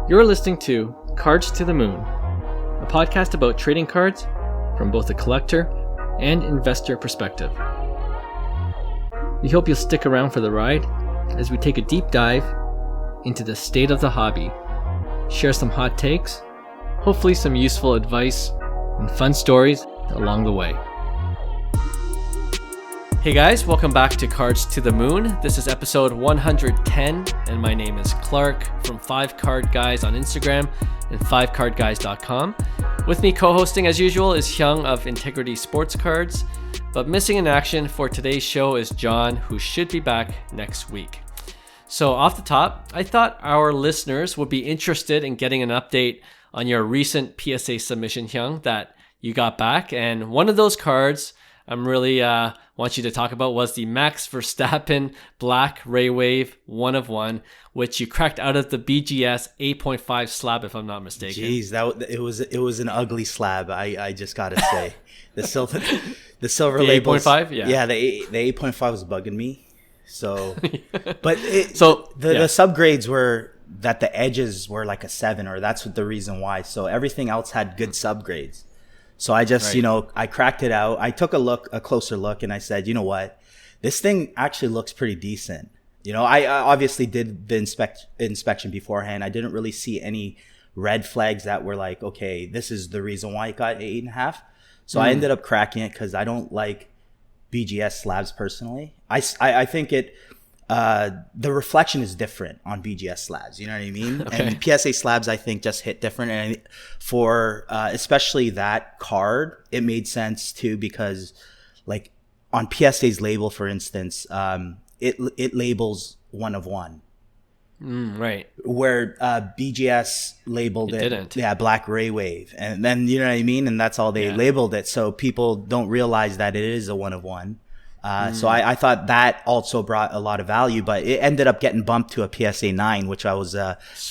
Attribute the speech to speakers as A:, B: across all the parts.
A: You're listening to Cards to the Moon, a podcast about trading cards from both a collector and investor perspective. We hope you'll stick around for the ride as we take a deep dive into the state of the hobby, share some hot takes, hopefully some useful advice, and fun stories along the way. Hey guys, welcome back to Cards to the Moon. This is episode 110, and my name is Clark from 5Card Guys on Instagram and 5cardguys.com. With me co-hosting as usual is Hyung of Integrity Sports Cards, but missing in action for today's show is John, who should be back next week. So off the top, I thought our listeners would be interested in getting an update on your recent PSA submission, Hyung, that you got back, and one of those cards I'm really want you to talk about was the Max Verstappen Black Raywave 1 of 1, which you cracked out of the BGS 8.5 slab, if I'm not mistaken.
B: Jeez, it was an ugly slab. I just gotta say, the silver
A: the
B: labels,
A: 8.5,
B: yeah, the 8.5 was bugging me. So, but the subgrades were that the edges were like a 7, or that's the reason why. So everything else had good subgrades. So I just, I cracked it out. I took a closer look, and I said, you know what? This thing actually looks pretty decent. I obviously did the inspection beforehand. I didn't really see any red flags that were like, okay, this is the reason why it got 8.5. So I ended up cracking it because I don't like BGS slabs personally. I think the reflection is different on BGS slabs, you know what I mean? Okay. And PSA slabs, I think, just hit different. And for especially that card, it made sense too, because like on PSA's label, for instance, it labels 1 of 1.
A: Right.
B: Where BGS labeled it
A: didn't.
B: Yeah, Black Raywave. And then, you know what I mean? And that's all they labeled it. So people don't realize that it is a 1 of 1. So I thought that also brought a lot of value, but it ended up getting bumped to a PSA 9, which I was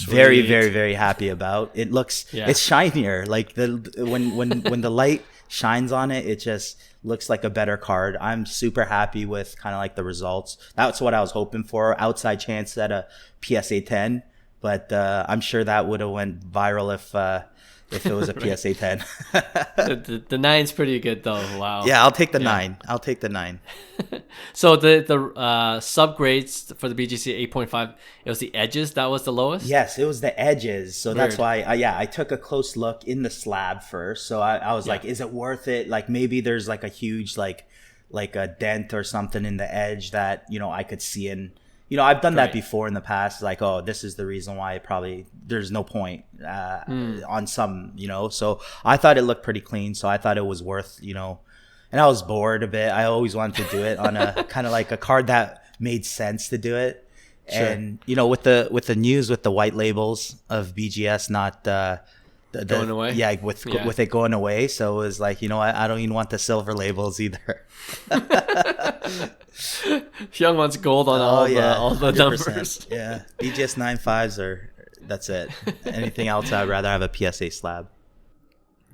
B: very, very, very happy about. It looks, it's shinier. Like when the light shines on it, it just looks like a better card. I'm super happy with kind of like the results. That's what I was hoping for. Outside chance at a PSA 10, but I'm sure that would have went viral if it was a PSA 10.
A: the 9's pretty good though. Wow.
B: Yeah, I'll take the 9. I'll take the 9.
A: So the subgrades for the BGC 8.5, it was the edges that was the lowest?
B: Yes, it was the edges. So
A: Weird.
B: That's why I took a close look in the slab first. So I was like, is it worth it? Like maybe there's like a huge like a dent or something in the edge that, I could see in. I've done that before in the past. Like, oh, this is the reason why there's no point on some, So I thought it looked pretty clean. So I thought it was worth, and I was bored a bit. I always wanted to do it on a kind of like a card that made sense to do it. Sure. And, with the news with the white labels of BGS not
A: going away?
B: Yeah, with it going away. So it was like, I don't even want the silver labels either.
A: Hyung wants gold on all the numbers.
B: Yeah, BGS 9.5s that's it. Anything else, I'd rather have a PSA slab.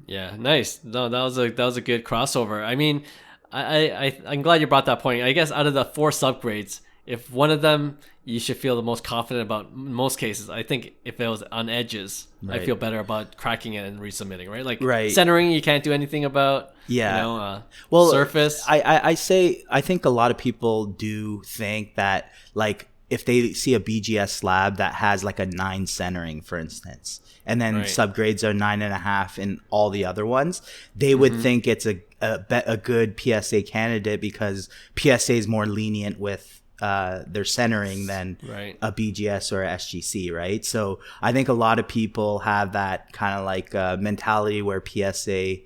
A: Yeah, nice. No, that was a good crossover. I mean, I'm glad you brought that point. I guess out of the 4 subgrades, if one of them you should feel the most confident about in most cases, I think if it was on edges, I feel better about cracking it and resubmitting, right? Like centering, you can't do anything about. Yeah. Surface.
B: I think a lot of people do think that like if they see a BGS slab that has like a 9 centering, for instance, and then subgrades are 9.5 in all the other ones, they would think it's a good PSA candidate because PSA is more lenient with their centering than a BGS or a SGC, right? So I think a lot of people have that kind of like mentality where PSA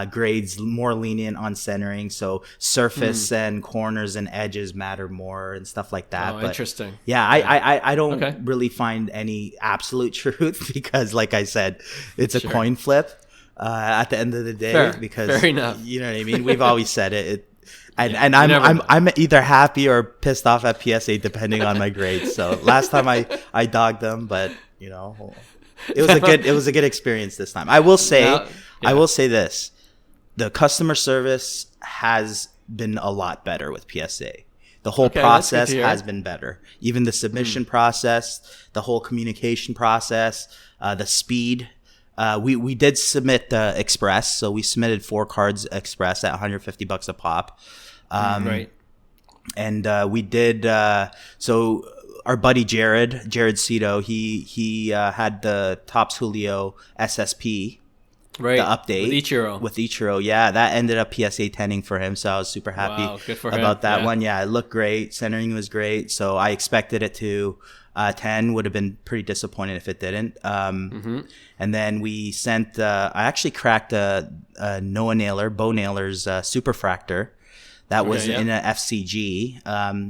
B: grades more lenient on centering, so surface and corners and edges matter more and stuff like that.
A: But interesting.
B: Yeah, I don't really find any absolute truth because, like I said, it's a coin flip at the end of the day. Because fair enough. You know what I mean? We've always said it. And I'm either happy or pissed off at PSA depending on my grades. So last time I dogged them, but it was a good experience this time. I will say this: the customer service has been a lot better with PSA. The whole process has been better. Even the submission process, the whole communication process, the speed. We did submit the express, so we submitted 4 cards express at $150 a pop.
A: Right.
B: And we did so our buddy Jared Cito, he had the Topps Julio SSP,
A: right,
B: the update
A: with
B: Ichiro. Yeah, that ended up PSA 10ing for him, so I was super happy about that one. Yeah, it looked great. Centering was great, so I expected it to 10. Would have been pretty disappointed if it didn't. And then we sent. I actually cracked a Noah Bo Naylor's Superfractor. That was in an FCG.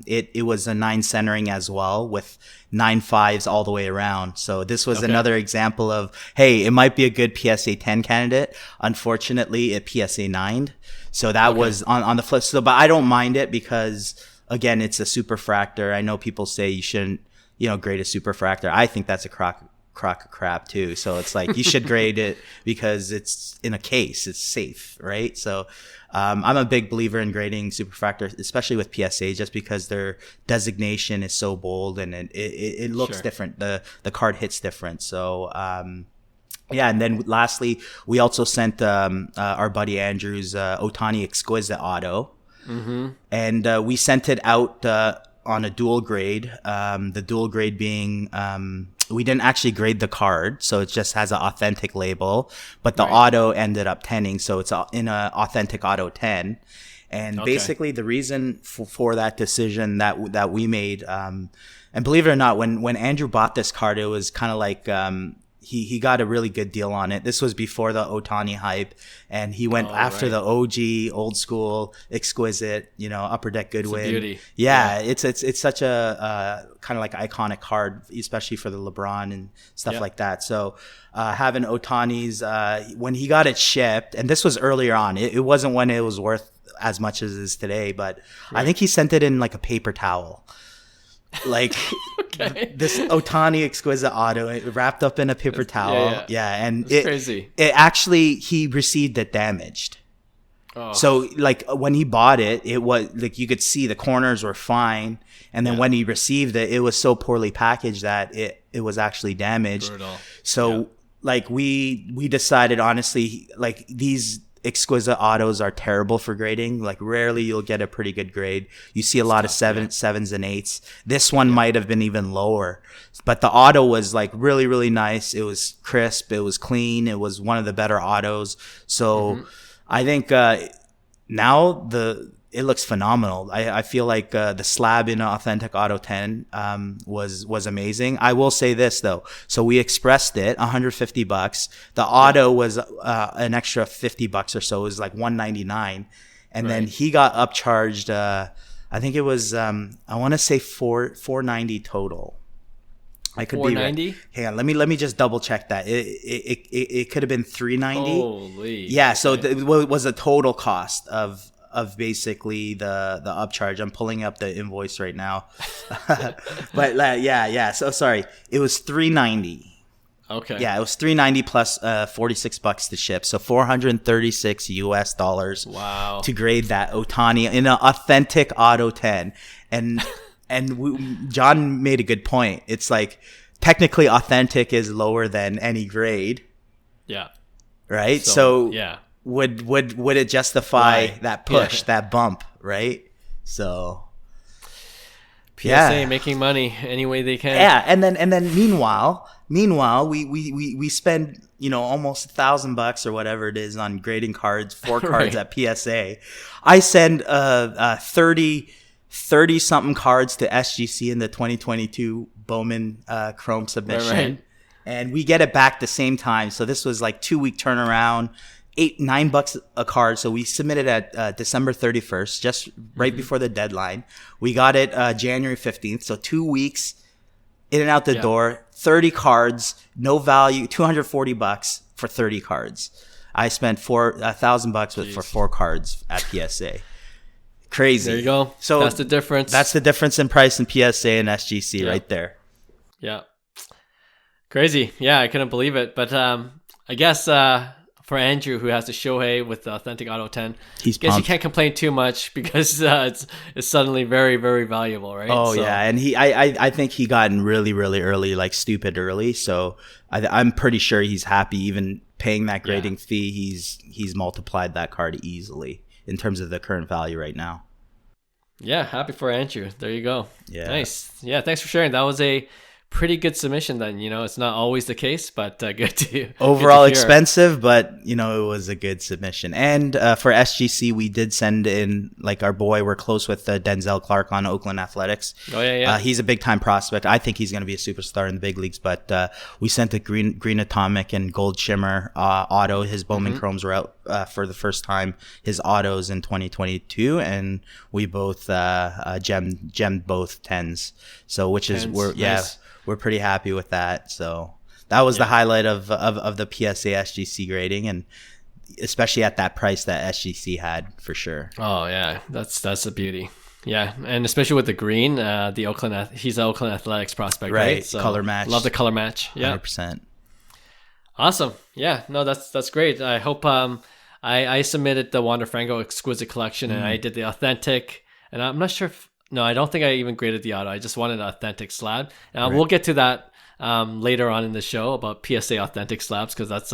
B: It was a 9 centering as well with 9 5s all the way around. So this was another example of, hey, it might be a good PSA 10 candidate. Unfortunately, it PSA 9'd. So that was on the flip. So, but I don't mind it because, again, it's a superfractor. I know people say you shouldn't, grade a superfractor. I think that's a crock of crap too. So it's like you should grade it because it's in a case. It's safe, right? So I'm a big believer in grading superfractor, especially with PSA, just because their designation is so bold and it looks different. The card hits different. So and then lastly, we also sent our buddy Andrew's Ohtani Exquisite Auto, and we sent it out on a dual grade. The dual grade being we didn't actually grade the card, so it just has an authentic label, but the auto ended up 10ing, so it's in a authentic auto 10. And basically the reason for that decision that we made, and believe it or not, when Andrew bought this card, it was kind of like he got a really good deal on it. This was before the Ohtani hype, and he went after the OG, old school, exquisite, Upper Deck Goodwin.
A: It's a beauty.
B: Yeah, it's such a kind of like iconic card, especially for the LeBron and stuff like that. So having Ohtani's, when he got it shipped, and this was earlier on, it wasn't when it was worth as much as it is today, but I think he sent it in like a paper towel. Like this Ohtani Exquisite Auto, it wrapped up in a paper towel. And it's crazy. It actually, he received it damaged. So like when he bought it, it was like you could see the corners were fine, and then when he received it, it was so poorly packaged that it was actually damaged. Brutal. So like we decided, honestly, like these Exquisite Autos are terrible for grading. Like rarely you'll get a pretty good grade. You see a lot of sevens and 8s. This one might have been even lower, but the auto was like really, really nice. It was crisp. It was clean. It was one of the better autos. So I think now it looks phenomenal. I feel like the slab in authentic auto 10 was amazing. I will say this though. So we expressed it $150. The auto was an extra $50 or so. It was like $199, and then he got upcharged. I think it was I want to say $490 total. I could be right. Hang on, let me just double check that. It could have been $390.
A: Holy.
B: Yeah. So it was a total cost of basically the upcharge. I'm pulling up the invoice right now. But so sorry, it was $390.
A: Okay.
B: Yeah, it was $390 plus $46 to ship, so $436 US.
A: Wow.
B: To grade that Ohtani in an authentic auto 10. And John made a good point. It's like technically authentic is lower than any grade.
A: Yeah.
B: Right? So yeah. Would it justify that push, that bump, right? So
A: PSA making money any way they can.
B: Yeah, and then meanwhile we spend almost $1,000 or whatever it is on grading cards, 4 cards at PSA. I send 30 something cards to SGC in the 2022 Bowman Chrome submission, and we get it back the same time. So this was like 2-week turnaround. $9 a card. So we submitted at December 31st, just right before the deadline. We got it January 15th. So 2 weeks in and out the door, 30 cards, no value, $240 for 30 cards. I spent $1,000 for 4 cards at PSA. Crazy.
A: There you go. So that's the difference.
B: That's the difference in price in PSA and SGC right there.
A: Yeah. Crazy. Yeah, I couldn't believe it. But I guess for Andrew, who has the Shohei with the authentic auto 10,
B: he's
A: guess
B: pumped.
A: you can't complain too much because it's suddenly very, very valuable, right?
B: Oh yeah, and I think he got in really, really early, like stupid early. So I'm pretty sure he's happy. Even paying that grading fee, he's multiplied that card easily in terms of the current value right now.
A: Yeah, happy for Andrew. There you go.
B: Yeah,
A: nice. Yeah, thanks for sharing. That was a pretty good submission then. It's not always the case, but good to
B: overall
A: good to
B: expensive, but it was a good submission. And for SGC, we did send in like our boy. We're close with Denzel Clark on Oakland Athletics.
A: Oh yeah.
B: He's a big time prospect. I think he's going to be a superstar in the big leagues. But we sent the green atomic and gold shimmer auto. His Bowman chromes were out for the first time. His autos in 2022, and we both gemmed both 10s. So which is
A: nice.
B: We're pretty happy with that. So that was the highlight of the PSA SGC grading, and especially at that price that SGC had, for sure.
A: Oh yeah, that's a beauty. Yeah, and especially with the green, he's an Oakland Athletics prospect, right?
B: So color match.
A: Love the color match. Yeah,
B: 100%.
A: Awesome. Yeah, no, that's great. I hope I submitted the Wander Franco Exquisite Collection, and I did the authentic, and I'm not sure if. No, I don't think I even graded the auto. I just wanted an authentic slab. And we'll get to that later on in the show about PSA authentic slabs, because that's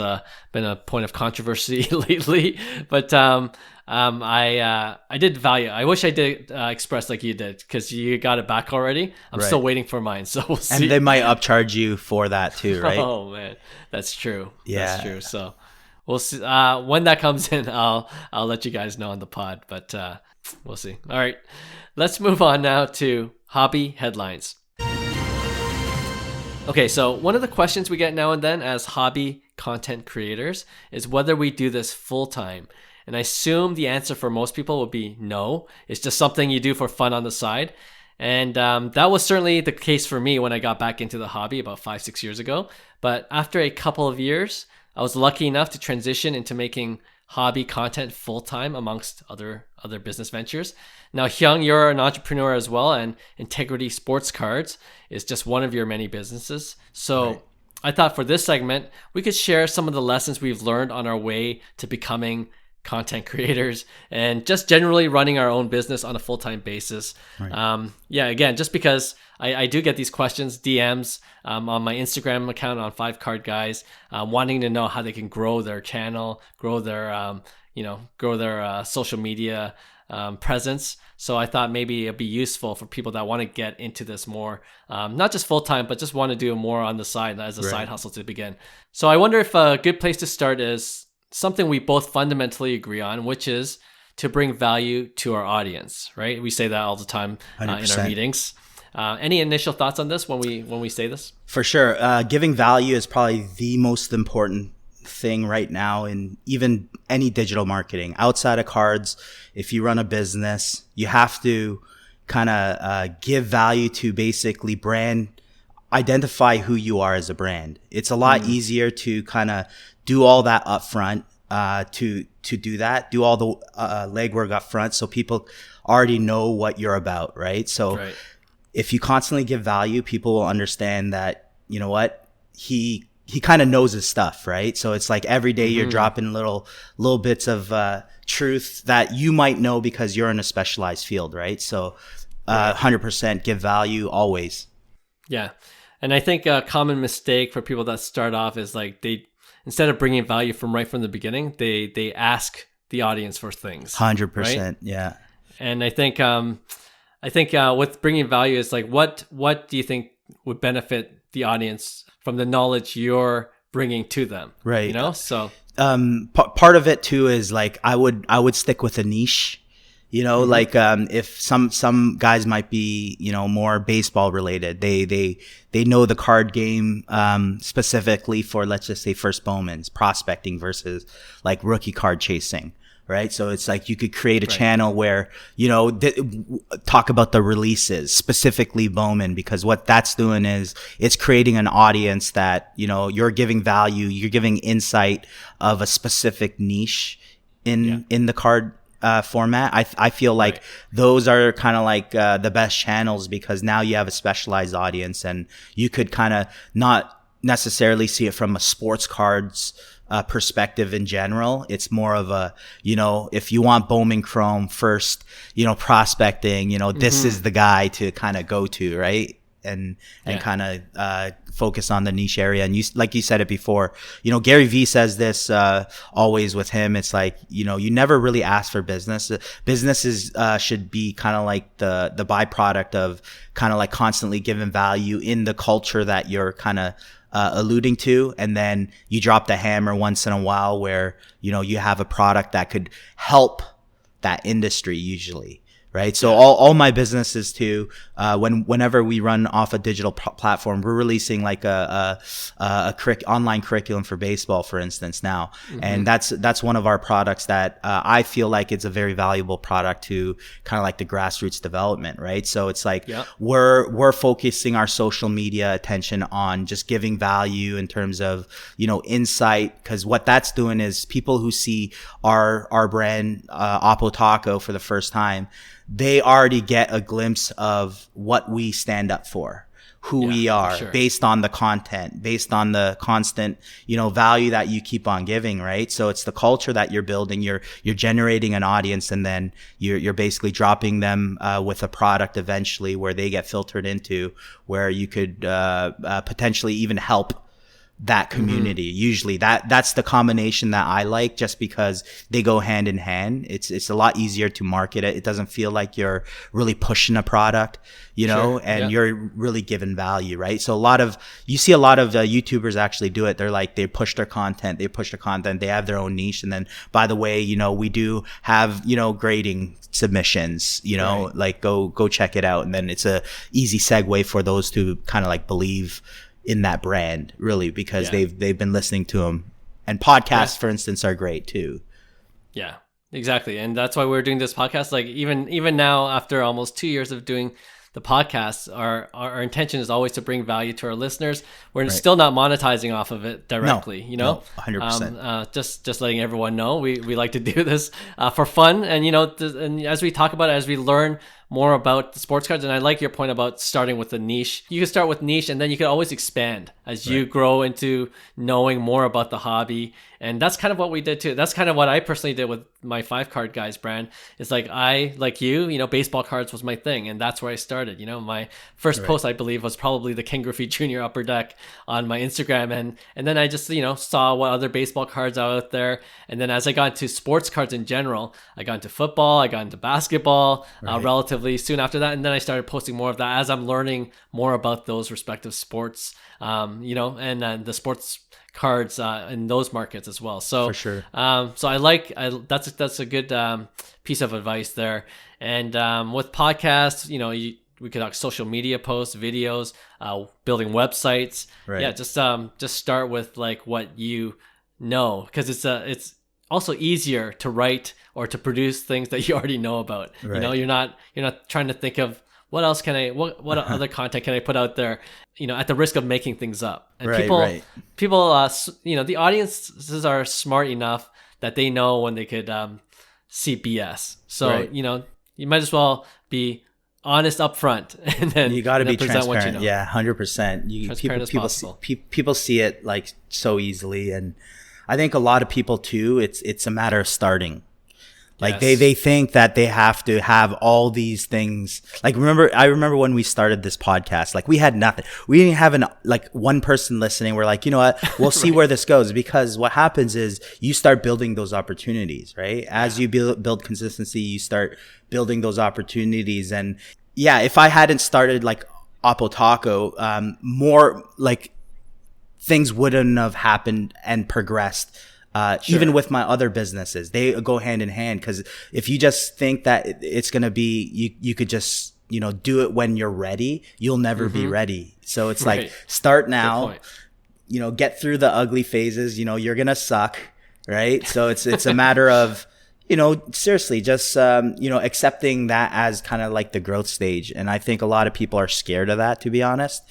A: been a point of controversy lately. But I did value. I wish I did express like you did, because you got it back already. I'm still waiting for mine, so we'll see.
B: And they might upcharge you for that too, right?
A: Oh man, that's true.
B: Yeah,
A: that's true. So we'll see. When that comes in, I'll let you guys know on the pod. But we'll see. All right. Let's move on now to hobby headlines. Okay, so one of the questions we get now and then as hobby content creators is whether we do this full time. And I assume the answer for most people would be no. It's just something you do for fun on the side. And that was certainly the case for me when I got back into the hobby about 5-6 years ago. But after a couple of years, I was lucky enough to transition into making hobby content full-time amongst other business ventures. Now, Hyung, you're an entrepreneur as well, and Integrity Sports Cards is just one of your many businesses. So I thought for this segment, we could share some of the lessons we've learned on our way to becoming content creators and just generally running our own business on a full-time basis. Again, just because I do get these questions, DMs on my Instagram account on 5Card Guys, wanting to know how they can grow their channel, grow their social media presence. So I thought maybe it'd be useful for people that want to get into this more, not just full-time, but just want to do more on the side as a side hustle to begin. So I wonder if a good place to start is something we both fundamentally agree on, which is to bring value to our audience, right? We say that all the time in our meetings. Any initial thoughts on this when we say this?
B: For sure. Giving value is probably the most important thing right now in even any digital marketing. Outside of cards, if you run a business, you have to kind of give value to basically identify who you are as a brand. It's a lot easier to kind of do all that up front, to do all the legwork up front so people already know what you're about, right? So if you constantly give value, people will understand that, you know what, he kind of knows his stuff, right? So it's like every day you're dropping little bits of truth that you might know because you're in a specialized field, right? So 100% give value always.
A: Yeah. And I think a common mistake for people that start off is like instead of bringing value from the beginning, they ask the audience for things.
B: 100%,
A: right?
B: Yeah.
A: And I think with bringing value is like, what do you think would benefit the audience from the knowledge you're bringing to them?
B: Right.
A: You know, so
B: part of it too is like I would stick with a niche. You know, like if some guys might be, you know, more baseball related. They know the card game specifically for, let's just say, first Bowman's prospecting versus like rookie card chasing, right? So it's like you could create a channel where, you know, talk about the releases, specifically Bowman, because what that's doing is it's creating an audience that, you know, you're giving value, you're giving insight of a specific niche in the card format. I feel like those are kind of like the best channels, because now you have a specialized audience and you could kind of not necessarily see it from a sports cards perspective in general. It's more of a, if you want Bowman Chrome first, prospecting, this is the guy to kind of go to, right? And kind of focus on the niche area. And like you said it before, Gary Vee says this always with him. It's like, you never really ask for business. Businesses should be kind of like the byproduct of kind of like constantly giving value in the culture that you're kind of alluding to, and then you drop the hammer once in a while where you have a product that could help that industry usually. Right. So all my businesses too, whenever we run off a digital platform, we're releasing like a online curriculum for baseball, for instance, now. And that's one of our products that I feel like it's a very valuable product to kind of like the grassroots development. Right. So it's like we're focusing our social media attention on just giving value in terms of, insight, because what that's doing is people who see our brand, Oppo Taco, for the first time, they already get a glimpse of what we stand up for, who we are, based on the content, based on the constant, value that you keep on giving, right? So it's the culture that you're building. You're generating an audience, and then you're basically dropping them with a product eventually where they get filtered into, where you could potentially even help that community. Usually that's the combination that I like, just because they go hand in hand. It's a lot easier to market it. It doesn't feel like you're really pushing a product, and you're really giving value, right? So you see a lot of YouTubers actually do it. They're like, they push their content, they have their own niche. And then, by the way, we do have, grading submissions, like go check it out. And then it's a easy segue for those to kind of like believe in that brand, really, because they've been listening to them. And podcasts, for instance, are great too. Yeah,
A: exactly. And that's why we're doing this podcast. Like even now, after almost 2 years of doing the podcast, our intention is always to bring value to our listeners. We're still not monetizing off of it directly,
B: No, 100%.
A: Just letting everyone know we like to do this for fun, and and as we talk about it, as we learn more about the sports cards. And I like your point about starting with the niche. You can start with niche, and then you can always expand as you grow into knowing more about the hobby. And that's kind of what we did too. That's kind of what I personally did with my 5 Card Guys brand. It's like, like you, baseball cards was my thing, and that's where I started. My first post, I believe, was probably the Ken Griffey Jr. Upper Deck on my Instagram, and then I just saw what other baseball cards are out there. And then as I got into sports cards in general, I got into football, I got into basketball relatively soon after that, and then I started posting more of that as I'm learning more about those respective sports, and then the sports cards in those markets as well. So
B: for sure.
A: So that's a good piece of advice there. And with podcasts, we could have social media posts, videos, building websites. Just start with like what because it's also easier to write or to produce things that you already know about. You're not trying to think of what else what other content can I put out there, at the risk of making things up. And people, the audiences are smart enough that they know when they could see BS. So, you might as well be honest up front, and then
B: you got to be transparent.
A: What
B: Yeah, 100%. People see it like so easily, and I think a lot of people too, it's a matter of starting. Like they think that they have to have all these things. Like I remember when we started this podcast, like we had nothing. We didn't have one person listening. We're like, you know what? We'll see where this goes, because what happens is you start building those opportunities, right? As you build consistency, you start building those opportunities. And if I hadn't started like Oppo Taco, more like things wouldn't have happened and progressed. Even with my other businesses, they go hand in hand. Because if you just think that it's going to be, you could just, do it when you're ready, you'll never be ready. So it's like, start now, get through the ugly phases, you're going to suck. Right. So it's a matter of, seriously, just, accepting that as kind of like the growth stage. And I think a lot of people are scared of that, to be honest.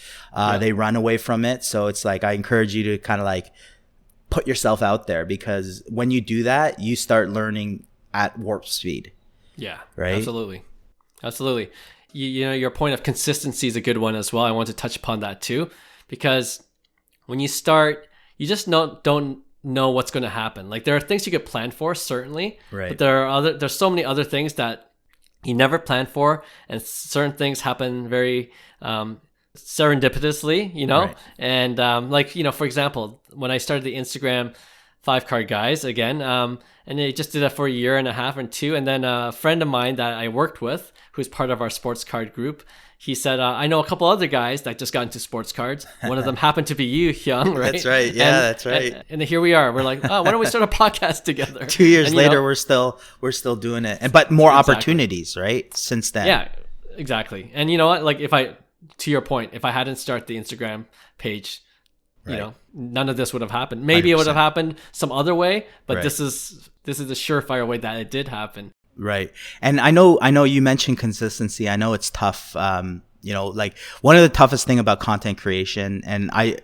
B: They run away from it. So it's like, I encourage you to kind of like, put yourself out there, because when you do that, you start learning at warp speed.
A: Yeah, right. Absolutely. Your point of consistency is a good one as well. I want to touch upon that too, because when you start, you just don't know what's going to happen. Like there are things you could plan for, certainly,
B: right.
A: but there's so many other things that you never plan for, and certain things happen very serendipitously,
B: right.
A: And for example, when I started the Instagram 5-card guys again, and I just did that for a year and a half and 2, and then a friend of mine that I worked with, who's part of our sports card group, he said, I know a couple other guys that just got into sports cards. One of them happened to be you, Hyung, right?
B: That's right. Yeah, that's right.
A: And here we are. We're like, why don't we start a podcast together?
B: 2 years later, we're still doing it, but more opportunities, right? Since then.
A: Yeah, exactly. And you know what? Like to your point, if I hadn't started the Instagram page,
B: right.
A: None of this would have happened. Maybe 100%. It would have happened some other way, but right. This is the surefire way that it did happen.
B: Right. And I know you mentioned consistency. I know it's tough. Like one of the toughest thing about content creation, and I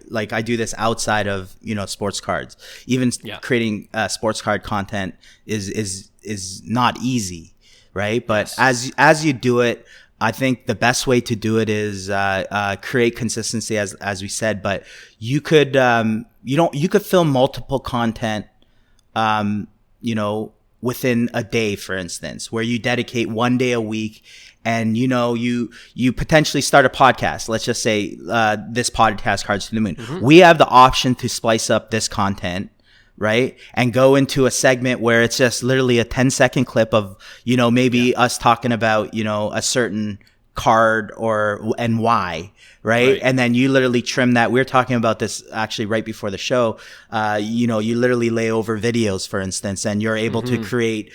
B: do this outside of, sports cards, even creating sports card content is not easy. Right. But yes. as you do it, I think the best way to do it is create consistency, as we said. But you could you could film multiple content, within a day, for instance, where you dedicate 1 day a week, and you potentially start a podcast. Let's just say this podcast, Cards to the Moon. Mm-hmm. We have the option to splice up this content, right, and go into a segment where it's just literally a 10-second clip of maybe us talking about a certain card and why, right? And then you literally trim that. We were talking about this actually right before the show. You literally lay over videos, for instance, and you're able to create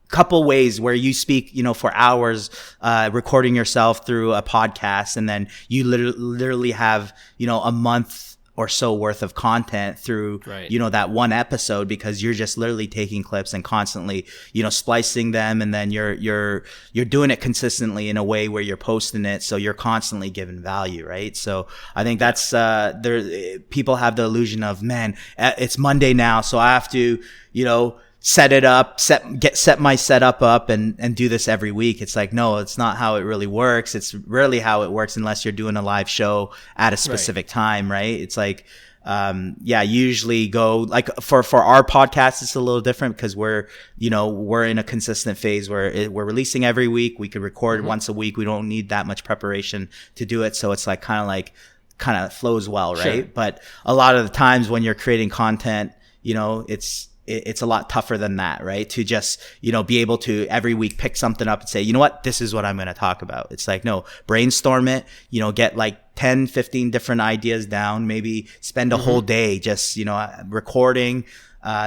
B: couple ways where you speak for hours, recording yourself through a podcast, and then you literally have a month or so worth of content through, right. That one episode, because you're just literally taking clips and constantly, splicing them. And then you're doing it consistently in a way where you're posting it. So you're constantly giving value. Right. So I think that's, people have the illusion of, man, it's Monday now, so I have to, set it up, set my setup up and do this every week. It's like, no, it's not how it really works. It's rarely how it works unless you're doing a live show at a specific time, right? It's like, usually go like for our podcast, it's a little different because we're in a consistent phase where we're releasing every week. We could record once a week. We don't need that much preparation to do it. So it's like kind of flows well, right? Sure. But a lot of the times when you're creating content, it's a lot tougher than that, right? To just, be able to every week pick something up and say, you know what, this is what I'm going to talk about. It's like, no, brainstorm it, get like 10, 15 different ideas down, maybe spend a whole day just, recording,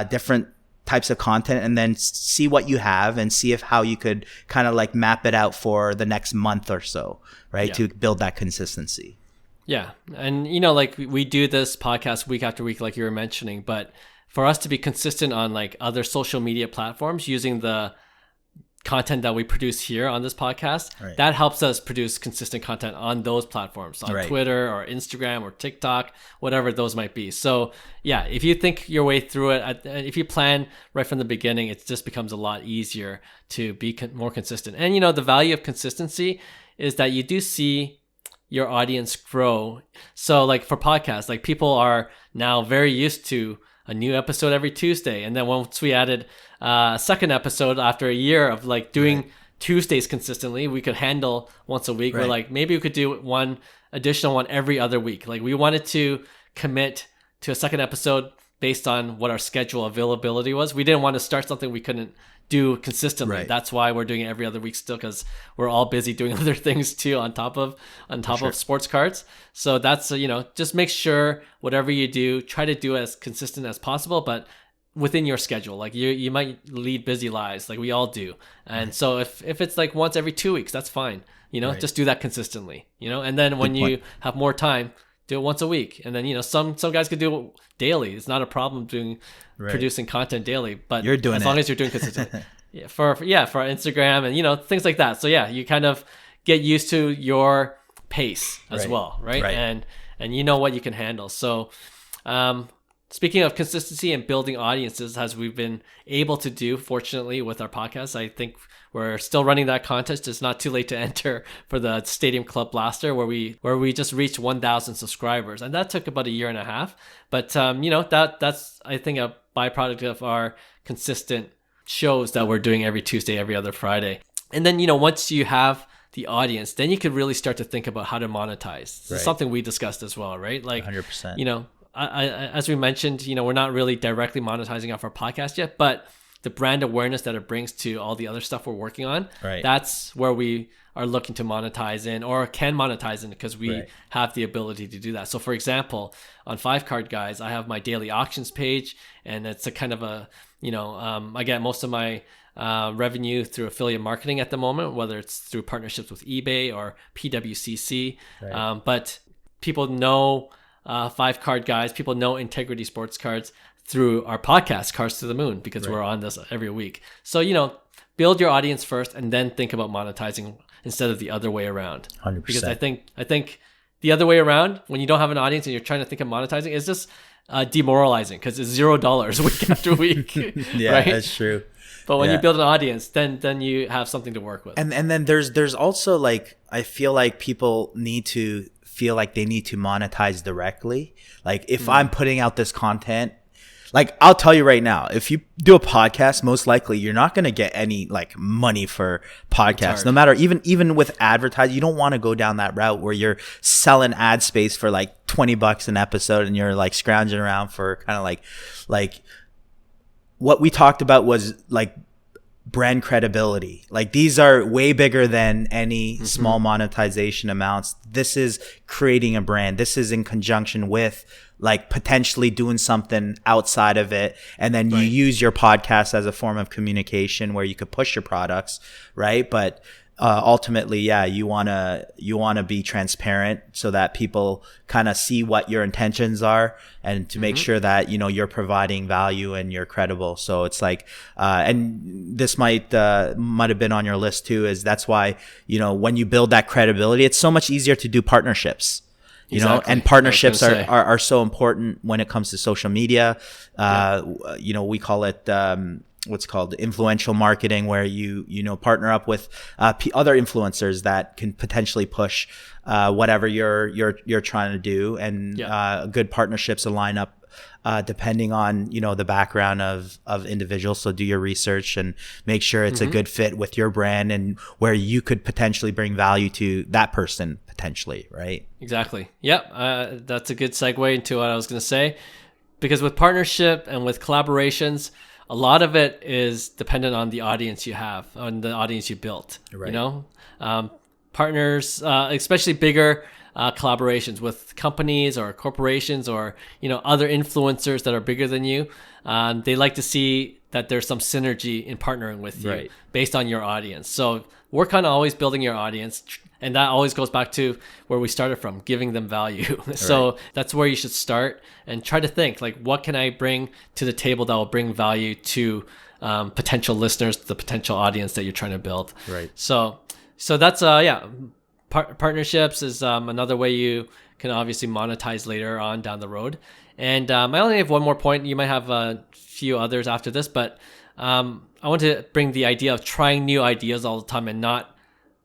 B: different types of content, and then see what you have and see how you could kind of like map it out for the next month or so, right? Yeah. To build that consistency. Yeah.
A: And, like we do this podcast week after week, like you were mentioning, but for us to be consistent on like other social media platforms using the content that we produce here on this podcast, right. That helps us produce consistent content on those platforms, on right. Twitter or Instagram or TikTok, whatever those might be. So yeah, if you think your way through it, if you plan right from the beginning, it just becomes a lot easier to be more consistent. And the value of consistency is that you do see your audience grow. So like for podcasts, like people are now very used to a new episode every Tuesday. And then once we added a second episode after a year of like doing right. Tuesdays consistently, we could handle once a week. Right. We're like, maybe we could do one additional one every other week. Like we wanted to commit to a second episode based on what our schedule availability was. We didn't want to start something we couldn't do consistently. Right. That's why we're doing it every other week still, because we're all busy doing other things too on top of sports cards. So that's just make sure whatever you do, try to do as consistent as possible, but within your schedule. Like you might lead busy lives, like we all do, and right. So if it's like once every 2 weeks, that's fine. Right. Just do that consistently. And then when you have more time, do it once a week. And then some guys could do it daily. It's not a problem doing right. producing content daily, but
B: you're doing
A: as long as you're doing consistent. for Instagram and things like that. So yeah, you kind of get used to your pace as right. well, right? And you know what you can handle. So speaking of consistency and building audiences, as we've been able to do, fortunately, with our podcast, I think we're still running that contest. It's not too late to enter for the Stadium Club Blaster, where we just reached 1,000 subscribers, and that took about a year and a half. But that's I think a byproduct of our consistent shows that we're doing every Tuesday, every other Friday. And then once you have the audience, then you could really start to think about how to monetize. It's something we discussed as well, right? Like
B: 100%.
A: I, as we mentioned, we're not really directly monetizing off our podcast yet, but the brand awareness that it brings to all the other stuff we're working on, that's where we are looking to monetize in, or can monetize in, because we have the ability to do that. So for example, on 5 Card Guys, I have my daily auctions page, and it's a kind of a, I get most of my revenue through affiliate marketing at the moment, whether it's through partnerships with eBay or PWCC. But people know 5 Card Guys, people know Integrity Sports Cards through our podcast, Cards to the Moon, because we're on this every week. So, build your audience first and then think about monetizing instead of the other way around.
B: 100%.
A: Because I think the other way around, when you don't have an audience and you're trying to think of monetizing, is just demoralizing, because it's $0 week after week.
B: Yeah, that's true.
A: But when you build an audience, then you have something to work with.
B: And then there's also, like, I feel like people need to feel like they need to monetize directly. Like, if I'm putting out this content, like, I'll tell you right now, if you do a podcast, most likely you're not going to get any like money for podcasts. No matter, even with advertising, you don't want to go down that route where you're selling ad space for like $20 an episode and you're like scrounging around for kind of like what we talked about was like brand credibility. Like, these are way bigger than any small monetization amounts. This is creating a brand. This is in conjunction with like potentially doing something outside of it. And then you use your podcast as a form of communication where you could push your products, right? But ultimately, you want to be transparent so that people kind of see what your intentions are, and to make sure that you're providing value and you're credible. So it's like and this might have been on your list too, is that's why when you build that credibility, it's so much easier to do partnerships. And partnerships are so important when it comes to social media. We call it what's called influential marketing, where you partner up with other influencers that can potentially push whatever you're trying to do, and good partnerships align up depending on the background of individuals. So do your research and make sure it's a good fit with your brand and where you could potentially bring value to that person potentially, right?
A: Exactly. Yep. That's a good segue into what I was going to say, because with partnership and with collaborations, a lot of it is dependent on the audience you have, on the audience you built. Partners, especially bigger collaborations with companies or corporations or other influencers that are bigger than you, they like to see that there's some synergy in partnering with you based on your audience. So work on always building your audience, and that always goes back to where we started from, giving them value. So that's where you should start, and try to think like, what can I bring to the table that will bring value to potential listeners, the potential audience that you're trying to build. So that's partnerships is another way you can obviously monetize later on down the road. And I only have one more point. You might have a few others after this, but I want to bring the idea of trying new ideas all the time and not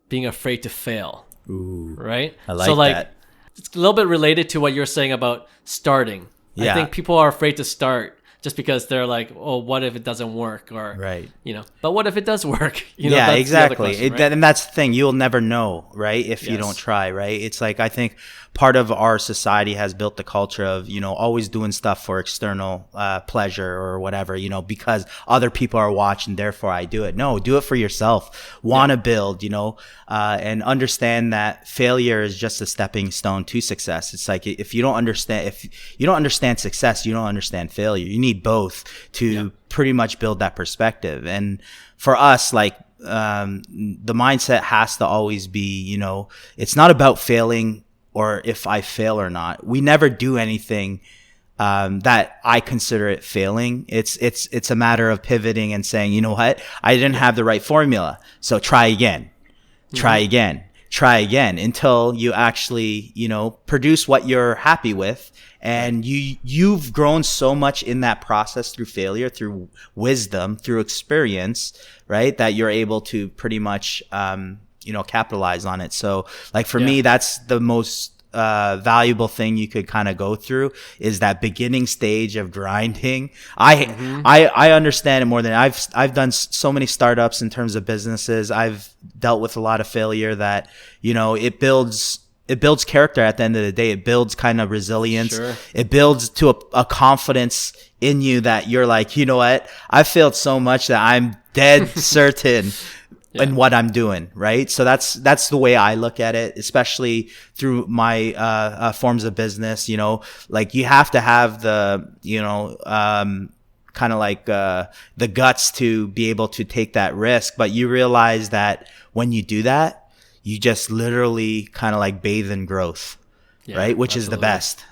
A: being afraid to fail.
B: Ooh,
A: right?
B: I like that.
A: It's a little bit related to what you're saying about starting. I think people are afraid to start just because they're like, oh, what if it doesn't work? Or, but what if it does work? That's
B: exactly.
A: Question, right?
B: And that's the thing. You'll never know, right? If you don't try, right? It's like, I think part of our society has built the culture of, always doing stuff for external pleasure or whatever, because other people are watching, therefore I do it. No, do it for yourself. Want to build, and understand that failure is just a stepping stone to success. It's like, if you don't understand success, you don't understand failure. You need both to pretty much build that perspective. And for us, like, the mindset has to always be, it's not about failing or if I fail or not. We never do anything that I consider it failing. It's a matter of pivoting and saying, you know what, I didn't have the right formula, so try again. try again until you actually, produce what you're happy with. And you've grown so much in that process through failure, through wisdom, through experience, right? That you're able to pretty much, capitalize on it. So like for me, that's the most valuable thing you could kind of go through is that beginning stage of grinding. I understand it more than I've done so many startups in terms of businesses. I've dealt with a lot of failure that, it builds character at the end of the day. It builds kind of resilience. Sure. It builds to a confidence in you that you're like, you know what? I failed so much that I'm dead certain in what I'm doing, right? So that's the way I look at it, especially through my forms of business. Like you have to have the, kind of like the guts to be able to take that risk. But you realize that when you do that, you just literally kind of like bathe in growth, right? Which is the best.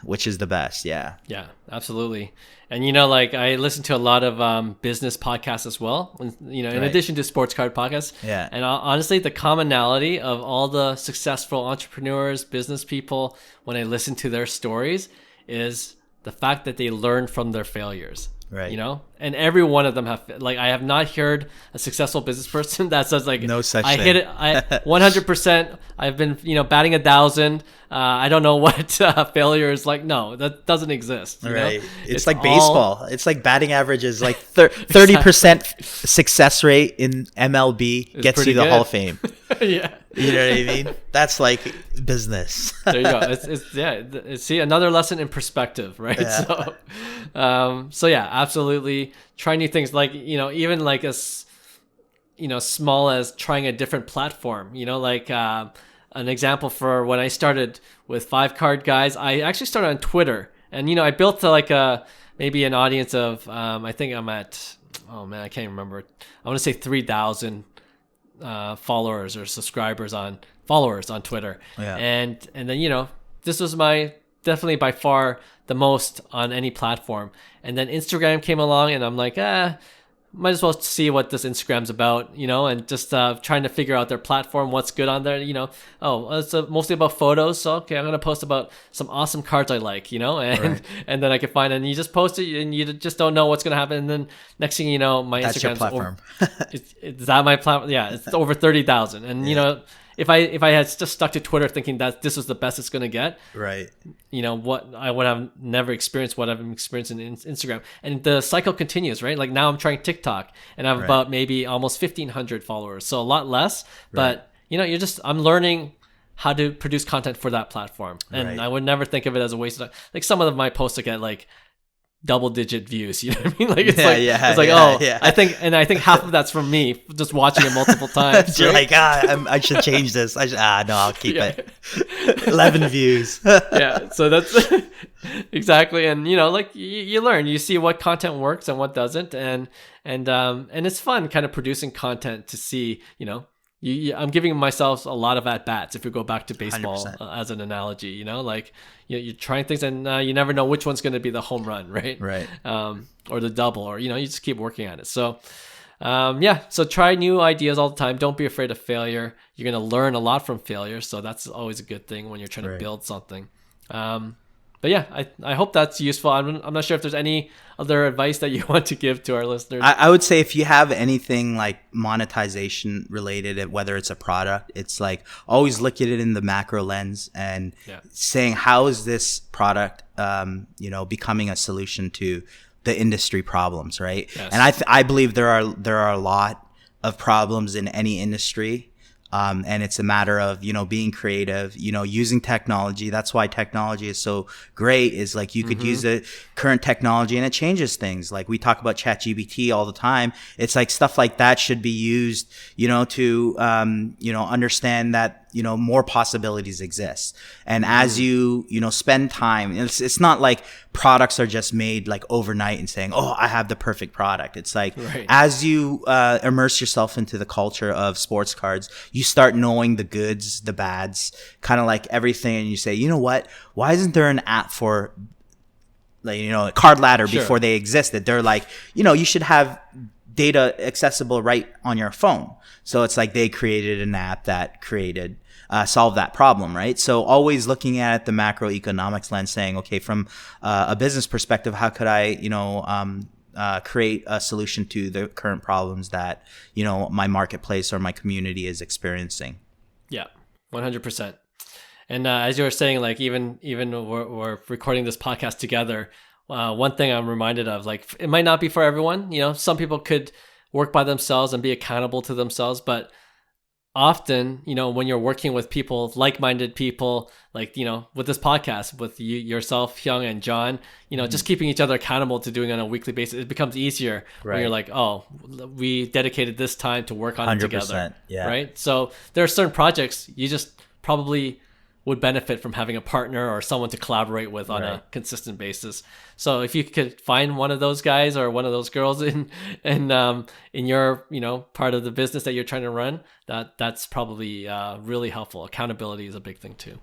B: Yeah.
A: Yeah, absolutely. And, like I listen to a lot of business podcasts as well, in addition to sports card podcasts.
B: Yeah.
A: And honestly, the commonality of all the successful entrepreneurs, business people, when I listen to their stories is the fact that they learn from their failures.
B: Right.
A: And every one of them I have not heard a successful business person that says like,
B: no such
A: I
B: thing.
A: hit it 100%. I've been, batting 1,000. I don't know what failure is like. No, that doesn't exist.
B: Right. It's like baseball. It's like batting average is like 30% success rate in MLB gets you the Hall of Fame.
A: Yeah.
B: You know what I mean? That's like business.
A: There you go. See, another lesson in perspective, right?
B: Yeah.
A: So yeah, absolutely. Try new things, like, even like small as trying a different platform, like, an example for when I started with 5 Card Guys, I actually started on Twitter, and, I built like maybe an audience of, I think I'm at, oh man, I can't remember. I want to say 3,000 followers or followers on Twitter.
B: Yeah.
A: And then, this was definitely by far the most on any platform. And then Instagram came along, and I'm like, might as well see what this Instagram's about, and just trying to figure out their platform, what's good on there, it's mostly about photos. So, okay, I'm going to post about some awesome cards I like, and
B: right.
A: and then I can find it, and you just post it, and you just don't know what's going to happen. And then next thing you know, my
B: That's your
A: Instagram's
B: platform.
A: Is that my platform? Yeah, it's over 30,000. And, if I had just stuck to Twitter thinking that this was the best it's going to get,
B: right?
A: What I would have never experienced what I've experienced in Instagram, and the cycle continues, right? Like now I'm trying TikTok, and I have about maybe almost 1,500 followers, so a lot less. But I'm learning how to produce content for that platform, and I would never think of it as a waste of time. Like some of my posts get like double-digit views, you know what I mean? Like it's I think half of that's from me just watching it multiple times.
B: You're like, I should change this. I'll keep it. 11 views.
A: Yeah, so that's exactly. And like you learn, you see what content works and what doesn't, and it's fun kind of producing content to see. I'm giving myself a lot of at-bats, if you go back to baseball as an analogy, like you're trying things, and you never know which one's going to be the home run, right?
B: Right.
A: Or the double, or, you just keep working at it. So, so try new ideas all the time. Don't be afraid of failure. You're going to learn a lot from failure. So that's always a good thing when you're trying to build something. But yeah, I hope that's useful. I'm not sure if there's any other advice that you want to give to our listeners.
B: I would say if you have anything like monetization related, whether it's a product, it's like always look at it in the macro lens and saying, how is this product, becoming a solution to the industry problems, right? Yes. And I believe there are a lot of problems in any industry. And it's a matter of, being creative, using technology. That's why technology is so great, is like you could use the current technology and it changes things. Like we talk about ChatGPT all the time. It's like stuff like that should be used, to, understand that, more possibilities exist. And as you spend time, it's not like products are just made like overnight and saying, oh, I have the perfect product. It's like, as you immerse yourself into the culture of sports cards, you start knowing the goods, the bads, kind of like everything. And you say, you know what? Why isn't there an app for, like, a card ladder before they existed? They're like, you should have data accessible right on your phone. So it's like they created an app that solved that problem, right? So always looking at the macroeconomics lens, saying, okay, from a business perspective, how could I, create a solution to the current problems that, my marketplace or my community is experiencing.
A: Yeah, 100%. And as you were saying, like even we're recording this podcast together, one thing I'm reminded of, like, it might not be for everyone. Some people could work by themselves and be accountable to themselves, but often, when you're working with people, like-minded people, like, with this podcast, with you, yourself, Hyung, and John, just keeping each other accountable to doing it on a weekly basis, it becomes easier when you're like, oh, we dedicated this time to work on it together.
B: Yeah.
A: Right? So there are certain projects you just probably would benefit from having a partner or someone to collaborate with on a consistent basis. So if you could find one of those guys or one of those girls in your part of the business that you're trying to run, that's probably really helpful. Accountability is a big thing too.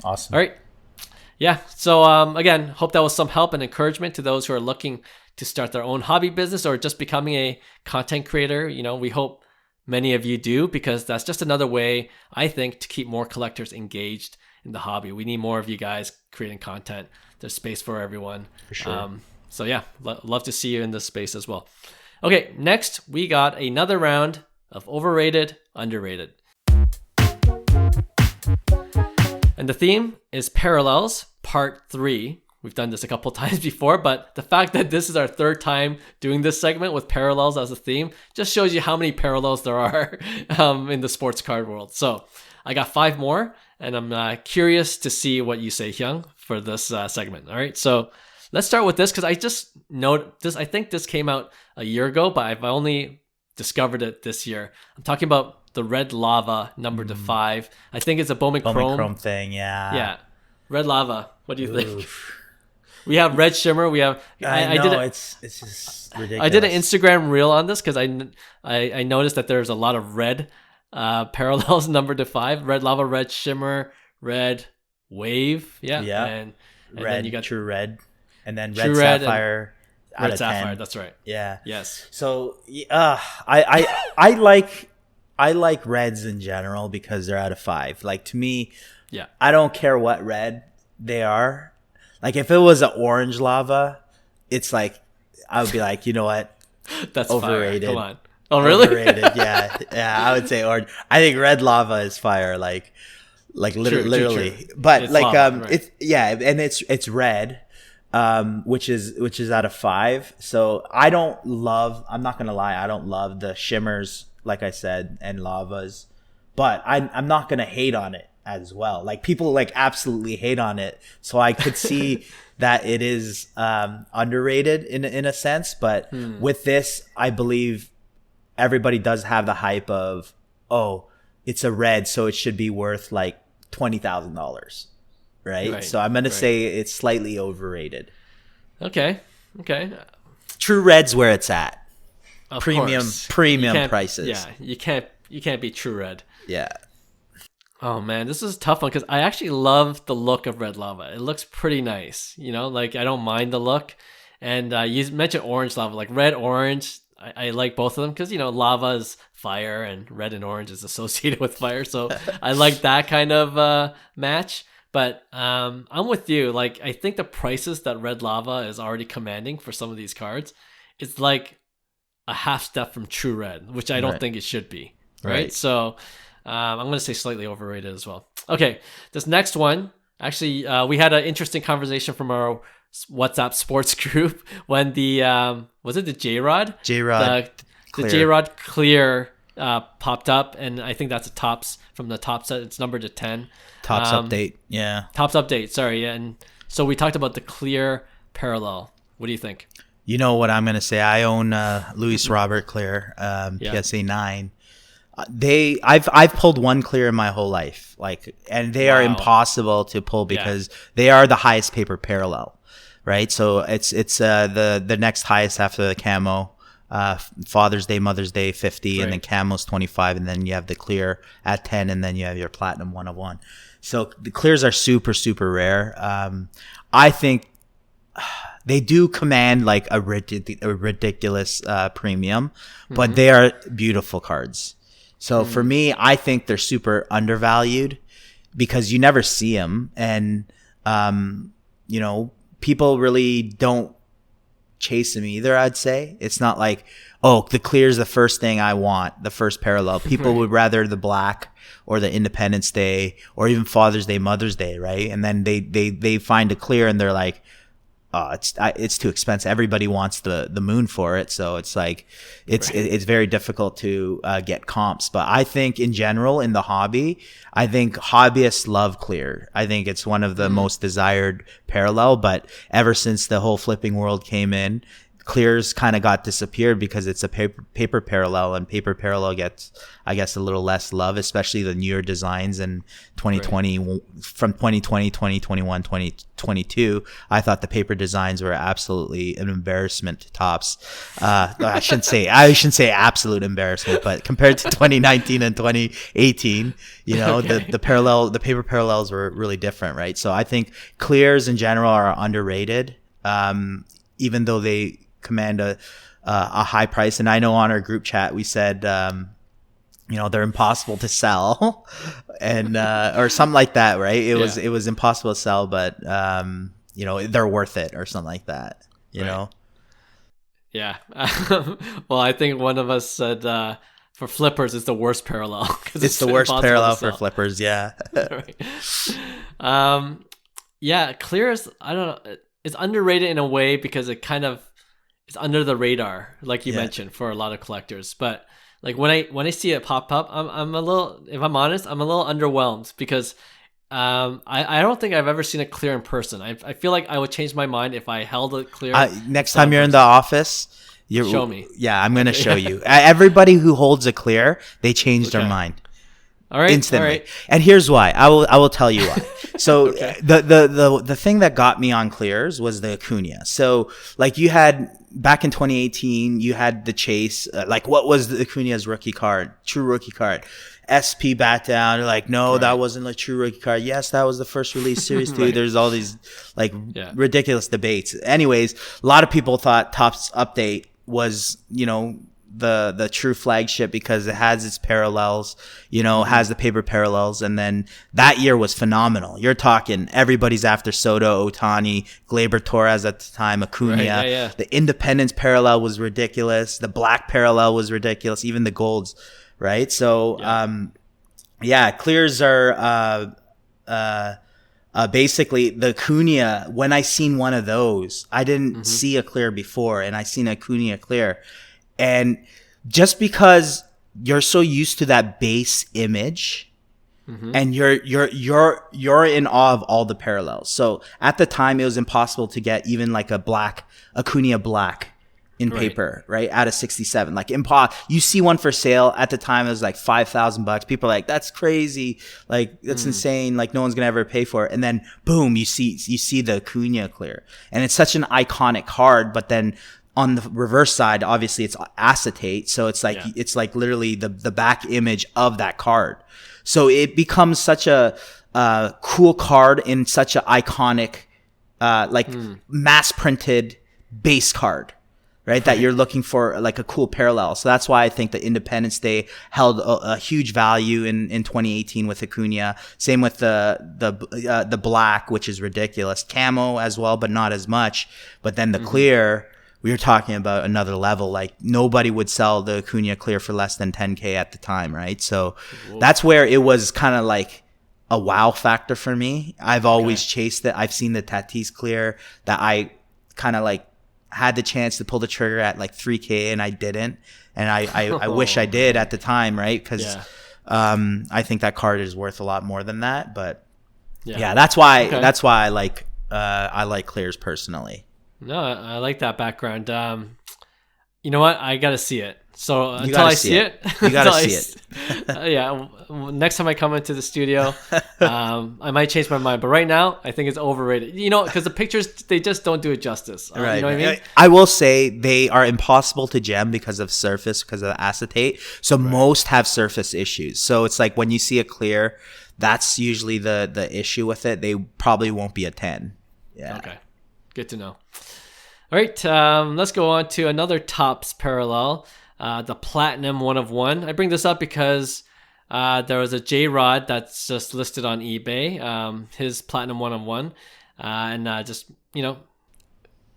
B: Awesome.
A: All right. Yeah. So again, hope that was some help and encouragement to those who are looking to start their own hobby business or just becoming a content creator. We hope many of you do, because that's just another way, I think, to keep more collectors engaged in the hobby. We need more of you guys creating content. There's space for everyone.
B: For sure.
A: So yeah, love to see you in this space as well. Okay, next we got another round of overrated, underrated. And the theme is parallels, part 3. We've done this a couple times before, but the fact that this is our third time doing this segment with parallels as a theme just shows you how many parallels there are in the sports card world. So I got 5 more, and I'm curious to see what you say, Hyung, for this segment. All right, so let's start with this, because I just noted this. I think this came out a year ago, but I've only discovered it this year. I'm talking about the Red Lava number to 5. I think it's a Bowman Chrome
B: thing, yeah.
A: Yeah, Red Lava. What do you think? We have Red Shimmer. We have.
B: It's just ridiculous.
A: I did an Instagram reel on this because I noticed that there's a lot of red parallels numbered to 5. Red Lava, Red Shimmer, Red Wave. Yeah. And
B: red,
A: then you got
B: True Red, and then
A: True
B: Red Sapphire.
A: Red Sapphire. That's right.
B: Yeah.
A: Yes.
B: So I like reds in general because they're out of 5. Like, to me,
A: yeah,
B: I don't care what red they are. Like, if it was an orange lava, it's like, I would be like, you know what?
A: That's
B: overrated.
A: Fire. Come on. Oh, really?
B: Overrated. Yeah. I would say orange. I think red lava is fire. Like literally. True. But it's like, lava, right. It's red, which is out of 5. So I'm not gonna lie, I don't love the shimmers, like I said, and lavas, but I'm not gonna hate on it as well. Like, people like absolutely hate on it, so I could see that it is underrated in a sense. But with this, I believe everybody does have the hype of, oh, it's a red, so it should be worth like $20,000, right? So I'm gonna say it's slightly overrated.
A: Okay.
B: True red's where it's at.
A: Of
B: premium prices.
A: Yeah, you can't be true red.
B: Yeah.
A: Oh man, this is a tough one because I actually love the look of Red Lava. It looks pretty nice, like I don't mind the look. And you mentioned orange lava, like red, orange. I like both of them because, lava is fire and red and orange is associated with fire. So I like that kind of match. But I'm with you. Like, I think the prices that Red Lava is already commanding for some of these cards, it's like a half step from True Red, which I don't think it should be. Right? So I'm going to say slightly overrated as well. Okay, this next one, actually, we had an interesting conversation from our WhatsApp sports group when the, was it the J-Rod?
B: J-Rod
A: the J-Rod Clear popped up, and I think that's a Tops from the top set. It's numbered to 10.
B: Tops update, yeah.
A: Tops update, sorry. Yeah. And so we talked about the Clear Parallel. What do you think?
B: You know what I'm going to say? I own Luis Robert Clear, PSA 9. I've pulled one Clear in my whole life, and they are impossible to pull because they are the highest paper parallel, right? So it's the next highest after the camo, Father's Day, Mother's Day 50, and then camo's 25, and then you have the Clear at 10, and then you have your Platinum 101. So the Clears are super, super rare. I think they do command like a ridiculous premium, but they are beautiful cards. So for me, I think they're super undervalued because you never see them, and you know, people really don't chase them either. I'd say it's not like, oh, the clear is the first thing I want, the first parallel. People would rather the black or the Independence Day or even Father's Day, Mother's Day, right? And then they find a clear and they're like, oh, it's too expensive. Everybody wants the moon for it, so it's like it's very difficult to get comps. But I think in general in the hobby, I think hobbyists love clear. I think it's one of the most desired parallel. But ever since the whole flipping world came in, clears kind of got disappeared because it's a paper parallel, and paper parallel gets, I guess, a little less love, especially the newer designs in 2020, from 2020, 2021, 2022. I thought the paper designs were absolutely an embarrassment to tops. I shouldn't say absolute embarrassment, but compared to 2019 and 2018, you know, the paper parallels were really different, right? So I think clears in general are underrated, even though they command a high price. And I know on our group chat we said, you know, they're impossible to sell, and or something like that, right? It was impossible to sell, but you know, they're worth it or something like that, you know.
A: Yeah. Well, I think one of us said for flippers it's the worst parallel.
B: It's the worst parallel for flippers. Yeah.
A: Yeah, clears, I don't know, it's underrated in a way because it kind of is under the radar, like you mentioned, for a lot of collectors. But like when I see it pop up, I'm a little, if I'm honest, I'm a little underwhelmed because I don't think I've ever seen a clear in person. I feel like I would change my mind if I held a clear.
B: Next time you're in the office,
A: show me.
B: Yeah, I'm gonna show you. Everybody who holds a clear, they change their mind.
A: All right.
B: Instantly.
A: All right.
B: And here's why. I will tell you why. So the thing that got me on clears was the Acuna. So like you had back in 2018, you had the chase. Like what was the Acuna's rookie card? True rookie card. SP bat down. You're like, no, that wasn't a true rookie card. Yes, that was the first release series too. There's all these like ridiculous debates. Anyways, a lot of people thought Topps Update was, you know, the true flagship because it has its parallels, you know, has the paper parallels. And then that year was phenomenal. You're talking everybody's after Soto, Ohtani, Gleyber Torres at the time, Acuna. The Independence parallel was ridiculous. The black parallel was ridiculous. Even the golds, right? So, clears are, basically the Acuna. When I seen one of those, I didn't see a clear before, and I seen a Acuna clear. And just because you're so used to that base image, and you're in awe of all the parallels. So at the time, it was impossible to get even like a black Acuna black in paper, right? Out of 67, like you see one for sale at the time. It was like $5,000. People are like, that's crazy, like that's insane. Like no one's gonna ever pay for it. And then boom, you see the Acuna clear, and it's such an iconic card. But then on the reverse side, obviously it's acetate. So it's like, it's like literally the back image of that card. So it becomes such a cool card in such an iconic, mass printed base card, right? That you're looking for like a cool parallel. So that's why I think the Independence Day held a huge value in 2018 with Acuna. Same with the black, which is ridiculous. Camo as well, but not as much. But then the clear, we were talking about another level. Like nobody would sell the Acuna clear for less than 10K at the time, right? So that's where it was kind of like a wow factor for me. I've always chased it. I've seen the Tatis clear that I kind of like had the chance to pull the trigger at like 3K, and I didn't. And I wish I did at the time, right? Because I think that card is worth a lot more than that. But that's why I like clears personally.
A: No, I like that background. You know what? I gotta see it. So until I see it,
B: you gotta see it.
A: Next time I come into the studio, I might change my mind. But right now, I think it's overrated. You know, because the pictures, they just don't do it justice.
B: Right.
A: You know what I mean?
B: I will say they are impossible to gem because of surface, because of the acetate. So most have surface issues. So it's like when you see a clear, that's usually the issue with it. They probably won't be a 10. Yeah.
A: Okay. Good to know. All right, let's go on to another Topps parallel, the Platinum 1 of 1. I bring this up because there was a J-Rod that's just listed on eBay, his Platinum 1 of 1, and just,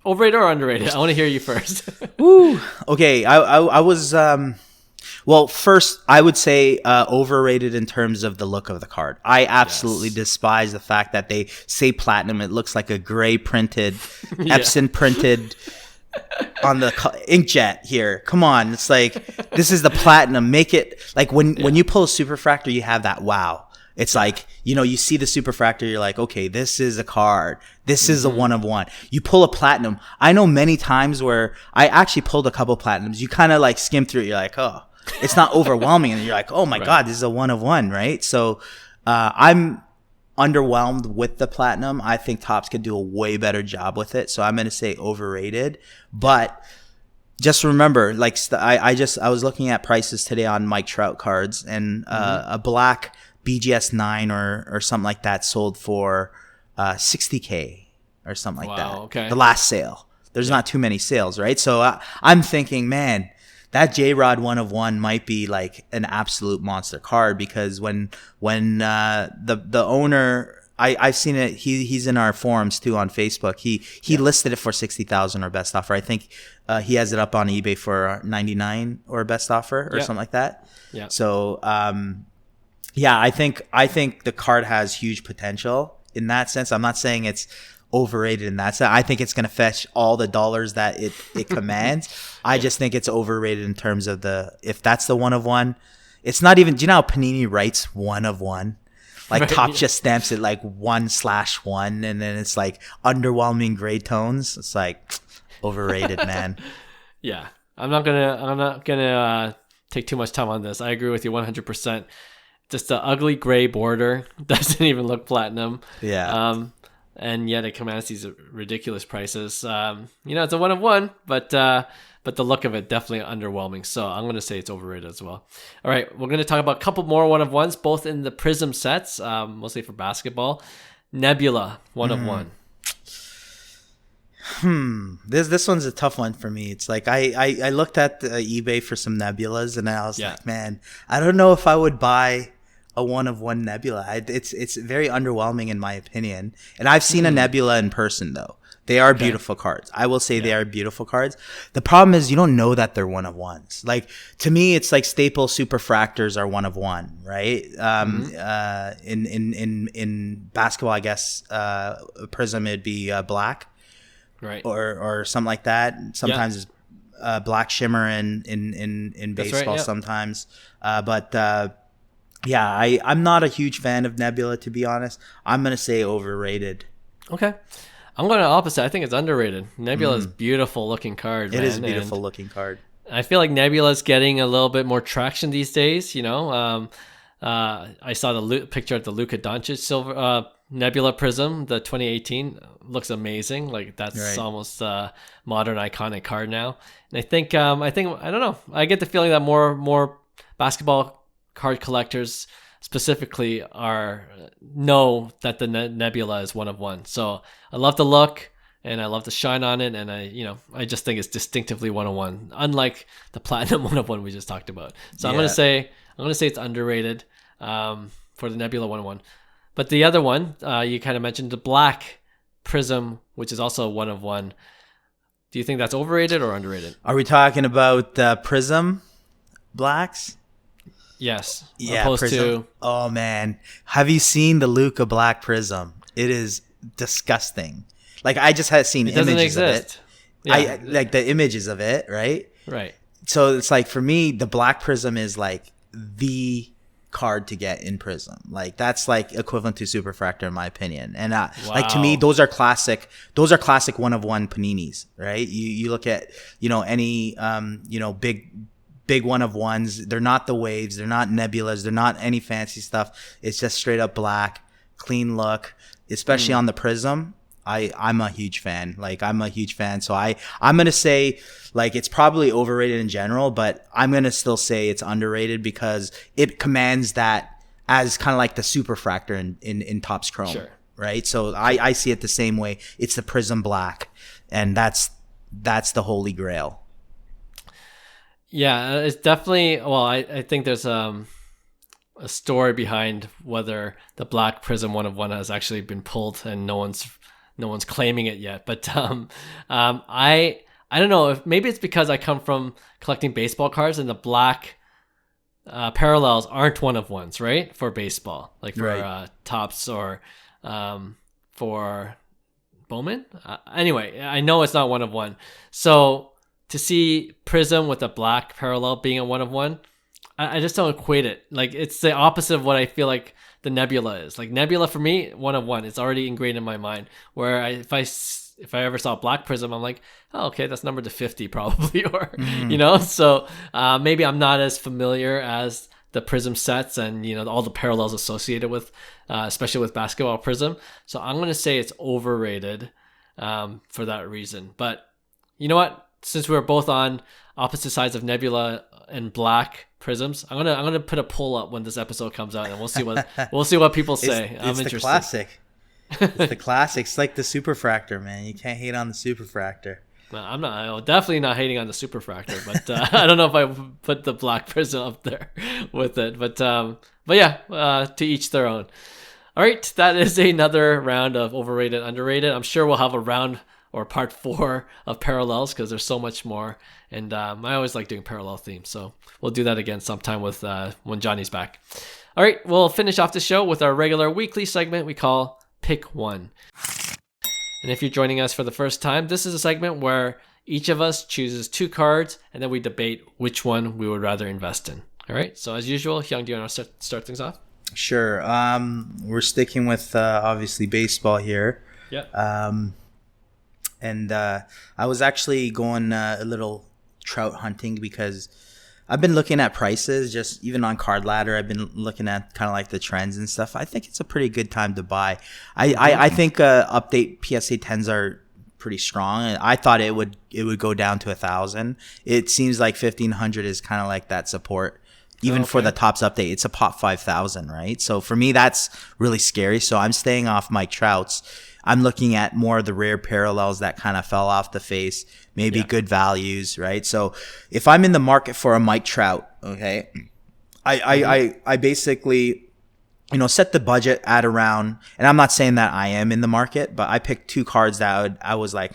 A: overrated or underrated? I want to hear you first.
B: Woo. Okay, I was well, first I would say overrated in terms of the look of the card. I absolutely despise the fact that they say platinum. It looks like a gray printed, Epson printed on the inkjet here. Come on, it's like this is the platinum. Make it like when you pull a superfractor, you have that wow. It's like, you see the superfractor, you're like, okay, this is a card. This is a 1 of 1. You pull a platinum. I know many times where I actually pulled a couple platinums. You kind of like skim through it. You're like, oh, it's not overwhelming. And you're like, oh my God, this is a 1 of 1, right? So I'm underwhelmed with the platinum. I think Topps could do a way better job with it. So I'm going to say overrated. But just remember, like I was looking at prices today on Mike Trout cards, and a black BGS 9 or something like that sold for $60K or something like that.
A: Okay. The
B: last sale. There's not too many sales, right? So I'm thinking, man, that J-Rod 1 of 1 might be like an absolute monster card, because when the owner, I've seen it, he's in our forums too on Facebook. He listed it for 60,000 or best offer. I think he has it up on eBay for 99 or best offer or something like that.
A: Yeah.
B: So yeah, I think the card has huge potential in that sense. I'm not saying it's overrated in that sense. I think it's going to fetch all the dollars that it commands. I just think it's overrated in terms of if that's the 1 of 1. It's not even, do you know how Panini writes 1 of 1? Like Topps just stamps it like 1/1, and then it's like underwhelming gray tones. It's like overrated, man.
A: Yeah. I'm not gonna take too much time on this. I agree with you 100%. Just the ugly gray border doesn't even look platinum.
B: Yeah.
A: And yet it commands these ridiculous prices. It's a 1 of 1, but the look of it definitely underwhelming. So I'm going to say it's overrated as well. All right, we're going to talk about a couple more 1 of 1s, both in the Prizm sets, mostly for basketball. Nebula 1 of 1.
B: This one's a tough one for me. It's like I looked at eBay for some Nebulas, and I was like, man, I don't know if I would buy a 1 of 1 Nebula. It's very underwhelming in my opinion. And I've seen a Nebula in person though. They are beautiful cards. I will say they are beautiful cards. The problem is you don't know that they're 1 of 1s. Like to me, it's like staple superfractors are 1 of 1, right? In basketball, I guess Prizm it'd be black.
A: Right.
B: Or something like that. Sometimes it's black shimmer in baseball sometimes. Yeah, I'm not a huge fan of Nebula, to be honest. I'm going to say overrated.
A: Okay. I'm going to opposite. I think it's underrated. Nebula is beautiful looking card, man.
B: It is a beautiful looking card.
A: I feel like Nebula is getting a little bit more traction these days, I saw the picture of the Luka Doncic silver Nebula Prizm, the 2018, looks amazing. Like that's almost a modern iconic card now. And I think I don't know. I get the feeling that more basketball card collectors specifically know that the Nebula is 1 of 1. So I love the look and I love the shine on it, and I just think it's distinctively 1 of 1, unlike the platinum 1 of 1 we just talked about. So I'm gonna say it's underrated for the Nebula 1 of 1. But the other one, you kind of mentioned the black Prizm, which is also 1 of 1. Do you think that's overrated or underrated?
B: Are we talking about Prizm blacks?
A: Yes.
B: Yeah. Prizm. Oh man, have you seen the Luka Black Prizm? It is disgusting. Like I just had seen images of it. Yeah. I like the images of it, right?
A: Right.
B: So it's like for me, the Black Prizm is like the card to get in Prizm. Like that's like equivalent to Superfractor in my opinion. And like to me, those are classic 1 of 1 paninis, right? You look at any big 1 of 1s. They're not the waves, they're not nebulas, they're not any fancy stuff. It's just straight up black, clean look, especially on the Prizm. I'm a huge fan. So I'm going to say like it's probably overrated in general, but I'm going to still say it's underrated because it commands that as kind of like the Superfractor in Topps Chrome, right? So I see it the same way. It's the Prizm Black, and that's that's the holy grail.
A: Yeah, it's definitely. Well, I think there's a story behind whether the Black Prizm 1 of 1 has actually been pulled, and no one's claiming it yet. But I don't know if maybe it's because I come from collecting baseball cards, and the black parallels aren't 1 of 1s, right? For baseball, like for Topps or for Bowman. Anyway, I know it's not 1 of 1. So to see Prizm with a black parallel being a 1 of 1, I just don't equate it. Like, it's the opposite of what I feel like the Nebula is. Like, Nebula for me, 1 of 1. It's already ingrained in my mind. Where if I ever saw Black Prizm, I'm like, oh, okay, that's numbered to 50 probably, or you know. So maybe I'm not as familiar as the Prizm sets and all the parallels associated with, especially with basketball Prizm. So I'm gonna say it's overrated for that reason. But you know what? Since we're both on opposite sides of Nebula and Black Prizms, I'm gonna put a poll up when this episode comes out, and we'll see what people say. I'm interested.
B: The classic. It's the classic. It's like the superfractor, man. You can't hate on the superfractor.
A: No, I'm definitely not hating on the superfractor, but I don't know if I put the Black Prizm up there with it. But yeah, to each their own. All right, that is another round of overrated, underrated. I'm sure we'll have a round or part 4 of parallels because there's so much more. And I always like doing parallel themes, so we'll do that again sometime with when Johnny's back. All right, we'll finish off the show with our regular weekly segment we call Pick One. And if you're joining us for the first time, this is a segment where each of us chooses 2 cards and then we debate which one we would rather invest in. All right, so as usual, Hyung, do you want to start things off?
B: Sure. We're sticking with obviously baseball here.
A: Yeah.
B: And I was actually going a little trout hunting because I've been looking at prices, just even on Card Ladder. I've been looking at kind of like the trends and stuff. I think it's a pretty good time to buy. I think update PSA 10s are pretty strong. I thought it would go down to 1,000. It seems like 1,500 is kind of like that support. Even for the Topps update, it's a pop 5,000, right? So for me, that's really scary. So I'm staying off Mike Trout's. I'm looking at more of the rare parallels that kind of fell off the face, maybe good values, right? So if I'm in the market for a Mike Trout, okay, I basically, set the budget at around, and I'm not saying that I am in the market, but I picked 2 cards that I was like,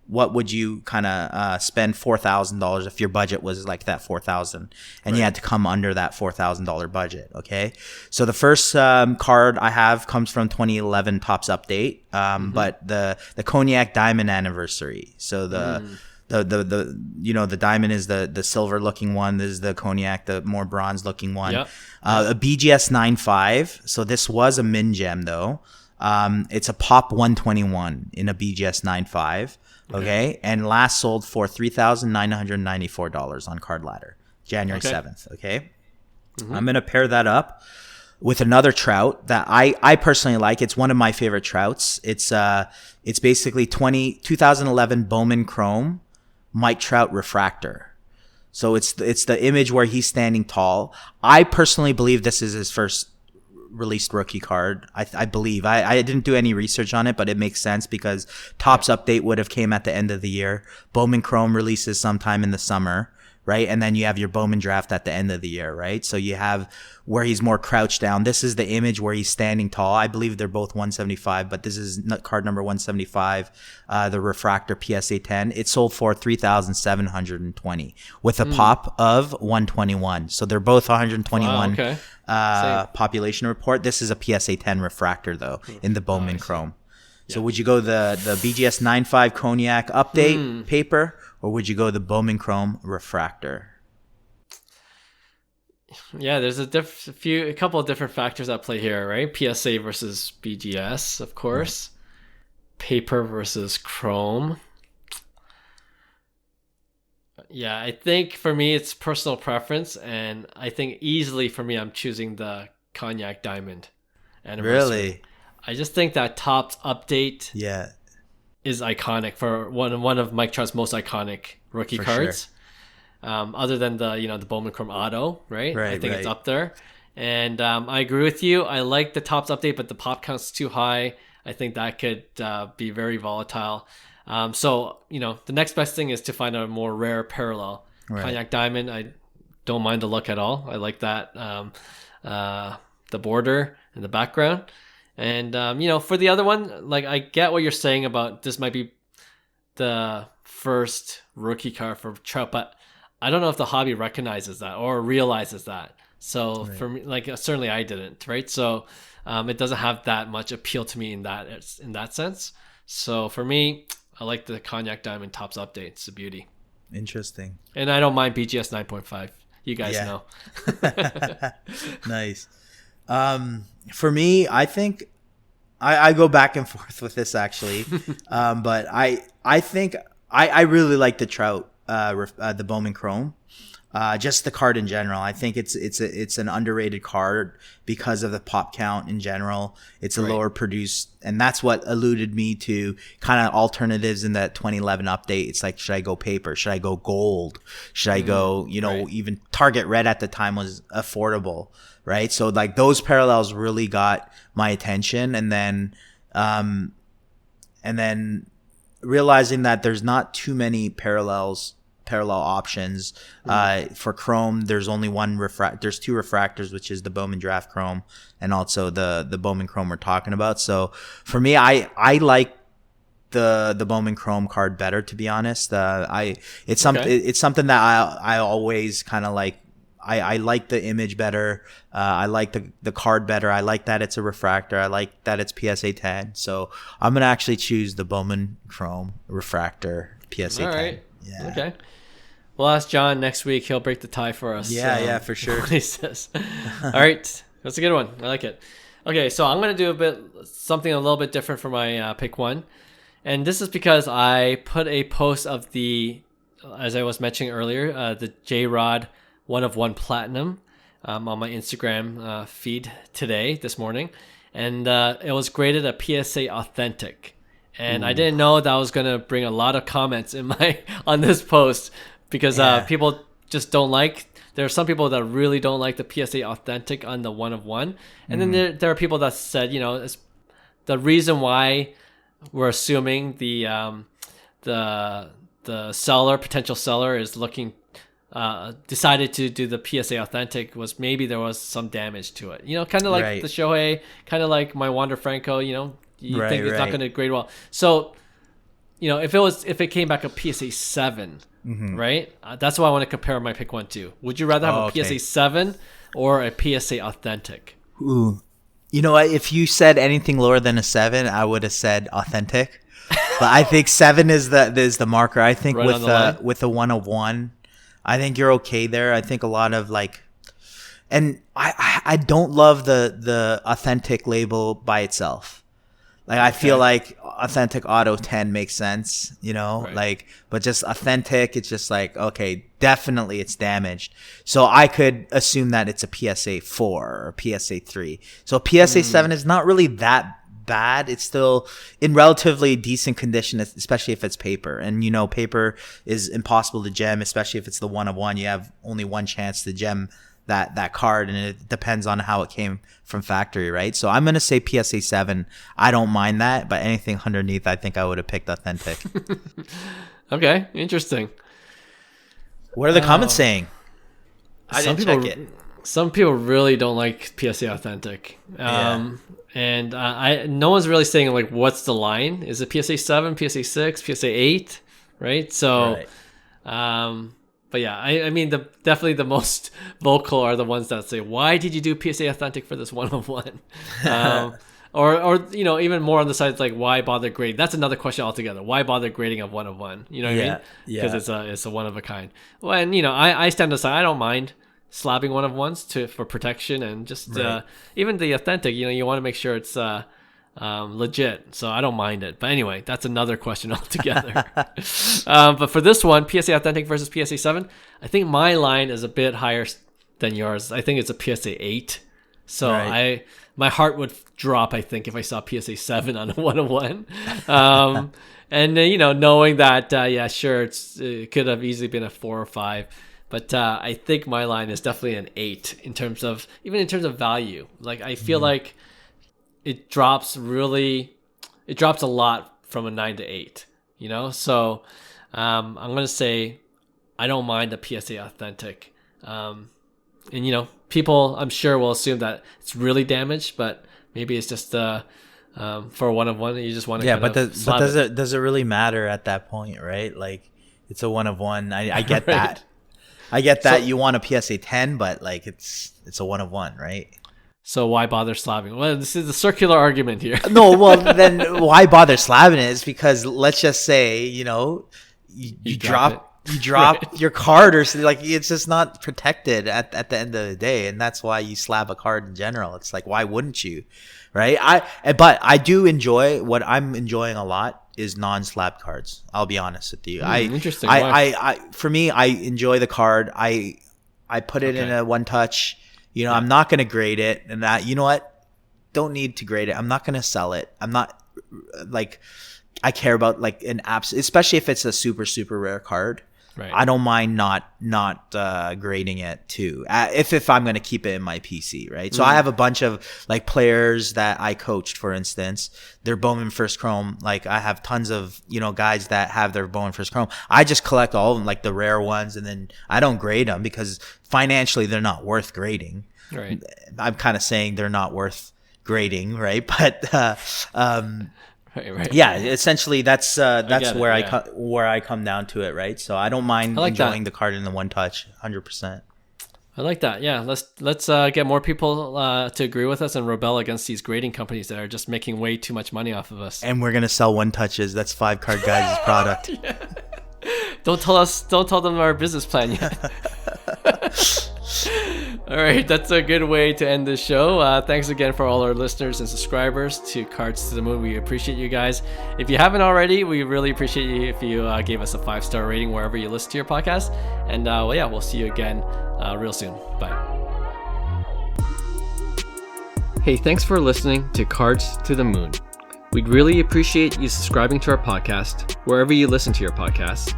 B: what would you kind of spend $4,000 if your budget was like that 4,000 and you had to come under that $4,000 budget? Okay. So the first card I have comes from 2011 Topps update. But the Cognac Diamond Anniversary. So the diamond is the silver looking one. This is the Cognac, the more bronze looking one. Yep. A BGS 9.5. So this was a min gem though. It's a pop 121 in a BGS 9.5. Okay. And last sold for $3,994 on Card Ladder, January 7th. Okay. I'm going to pair that up with another trout that I personally like. It's one of my favorite trouts. It's basically 2011 Bowman Chrome Mike Trout refractor. So it's the image where he's standing tall. I personally believe this is his first released rookie card. I believe. I didn't do any research on it, but it makes sense because Topps update would have came at the end of the year. Bowman Chrome releases sometime in the summer, right? And then you have your Bowman draft at the end of the year, right? So you have where he's more crouched down. This is the image where he's standing tall. I believe they're both 175, but this is card number 175, the refractor PSA 10. It sold for $3,720 with a pop of 121. So they're both 121. Wow, okay. Population report. This is a PSA 10 refractor though in the Bowman Chrome. So would you go the BGS 9.5 Cognac update paper, or would you go the Bowman Chrome refractor?
A: Yeah, there's a couple of different factors at play here, right? PSA versus BGS, of course. Paper versus Chrome. Yeah, I think for me it's personal preference, and I think easily for me I'm choosing the Cognac Diamond Anniversary. Really? I just think that Topps update is iconic for one of Mike Trout's most iconic rookie cards. Sure. Other than the Bowman Chrome Auto, right? I think it's up there. And I agree with you. I like the Topps update, but the pop count's too high. I think that could be very volatile. So, the next best thing is to find a more rare parallel. Right. Cognac Diamond, I don't mind the look at all. I like that, the border and the background. And, for the other one, like, I get what you're saying about this might be the first rookie card for Trout, but I don't know if the hobby recognizes that or realizes that. So for me, like, certainly I didn't, right? So it doesn't have that much appeal to me in that sense. So for me, I like the Cognac Diamond Topps update. It's a beauty.
B: Interesting.
A: And I don't mind BGS 9.5. You guys know.
B: Nice. For me, I think I go back and forth with this actually. But I think I really like the Trout, the Bowman Chrome. Just the card in general. I think it's an underrated card because of the pop count in general. It's a lower produced, and that's what alluded me to kind of alternatives in that 2011 update. It's like, should I go paper? Should I go gold? Should I go, even Target Red at the time was affordable, right? So like those parallels really got my attention, and then realizing that there's not too many parallel options. For Chrome, there's only there's two refractors, which is the Bowman Draft Chrome and also the Bowman Chrome we're talking about. So for me, I like the Bowman Chrome card better, to be honest. It's something that I always kind of like. I like the image better. I like the card better. I like that it's a refractor. I like that it's PSA 10. So I'm going to actually choose the Bowman Chrome refractor PSA 10. All right. Yeah. Okay.
A: We'll ask John next week. He'll break the tie for us.
B: Yeah, for sure.
A: What he says. All right. That's a good one. I like it. Okay, so I'm going to do something a little bit different for my pick one. And this is because I put a post of as I was mentioning earlier, the J-Rod 1 of 1 Platinum on my Instagram feed this morning. And it was graded a PSA Authentic. And I didn't know that was going to bring a lot of comments on this post because people just don't like. There are some people that really don't like the PSA Authentic on the 1 of 1. And then there are people that said, it's the reason why we're assuming the seller, potential seller, is looking decided to do the PSA Authentic was maybe there was some damage to it. Kind of like the Shohei, kind of like my Wander Franco, you think it's not going to grade well. So, if it came back a PSA 7, right? That's why I want to compare my pick one to. Would you rather have a PSA 7 or a PSA Authentic?
B: Ooh. You know what? If you said anything lower than a 7, I would have said Authentic. But I think 7 is the marker. I think with a 1 of 1, I think you're okay there. I think a lot of and I don't love the Authentic label by itself. Like, I feel like Authentic Auto 10 makes sense, but just Authentic, it's just like, okay, definitely it's damaged. So I could assume that it's a PSA 4 or PSA 3. So PSA 7 is not really that bad. It's still in relatively decent condition, especially if it's paper. And, paper is impossible to gem, especially if it's the 1 of 1. You have only one chance to gem that card, and it depends on how it came from factory, right? So I'm going to say PSA 7. I don't mind that, but anything underneath, I think I would have picked Authentic.
A: Okay, interesting.
B: What are the comments saying? I didn't check it.
A: Some people really don't like PSA Authentic. And no one's really saying, like, what's the line? Is it PSA 7, PSA 6, PSA 8, right? So, but yeah, I mean, definitely the most vocal are the ones that say, why did you do PSA Authentic for this 1 of 1? Or even more on the side, it's like, why bother grading? That's another question altogether. Why bother grading a 1 of 1? You know what I mean? Because it's a one of a kind. Well, and I stand aside. I don't mind slabbing 1 of 1s for protection, and just even the Authentic. You want to make sure it's legit, so I don't mind it. But anyway, that's another question altogether. But for this one, PSA Authentic versus PSA 7, I think my line is a bit higher than yours. I think it's a PSA 8. So my heart would drop, I think, if I saw PSA 7 on a 1 of 1. And knowing that, sure, it could have easily been a 4 or 5. But I think my line is definitely an 8 in terms of value. Like, I feel like it drops a lot from a 9 to 8. you know? So I'm going to say I don't mind the PSA Authentic. And, you know, people I'm sure will assume that it's really damaged, but maybe it's just for a one of one, you just want to
C: does it really matter at that point, right? Like, it's a one of one. I get
A: Right.
C: that. I get that you want a PSA 10, but like it's a one of one, right?
A: So why bother slabbing? Well, this is a circular argument here.
C: No, well then why bother slabbing it? Is because let's just say, you know, you drop
A: Right.
C: your card, or like it's just not protected at the end of the day, and that's why you slab a card in general. It's like, why wouldn't you, right? But I do enjoy, what I'm enjoying a lot is non-slab cards. I'll be honest with you.
A: Interesting.
C: For me, I enjoy the card. I put it in a one touch. You know, I'm not going to grade it, and that, you know what? Don't need to grade it. I'm not going to sell it. I'm not like, I care about like an apps, especially if it's a super, super rare card.
A: Right.
C: I don't mind not grading it too, if I'm going to keep it in my PC, right? So I have a bunch of like players that I coached, for instance. They're Bowman First Chrome. Like, I have tons of, you know, guys that have their Bowman First Chrome. I just collect all of them, like the rare ones, and then I don't grade them because financially they're not worth grading.
A: Right.
C: I'm kind of saying they're not worth grading, right? But
A: Right.
C: yeah, essentially that's where
A: it,
C: where I come down to it, right? So I don't mind enjoying the card in the one touch, 100%.
A: I like that. Yeah, let's get more people to agree with us and rebel against these grading companies that are just making way too much money off of us.
C: And we're gonna sell one touches. That's 5 Card Guys' product.
A: Yeah. Don't tell them our business plan yet. All right, that's a good way to end this show. Thanks again for all our listeners and subscribers to Cards to the Moon. We appreciate you guys. If you haven't already, we really appreciate you if you gave us a 5-star rating wherever you listen to your podcast. And we'll see you again real soon. Bye. Hey, thanks for listening to Cards to the Moon. We'd really appreciate you subscribing to our podcast wherever you listen to your podcasts.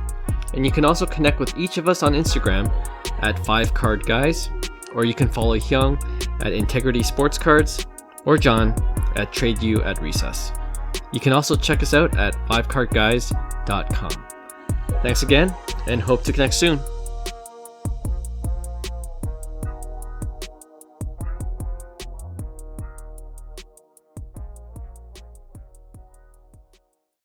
A: And you can also connect with each of us on Instagram at 5Card Guys, or you can follow Hyung at Integrity Sports Cards, or John at Trade You at Recess. You can also check us out at 5cardguys.com. Thanks again, and hope to connect soon.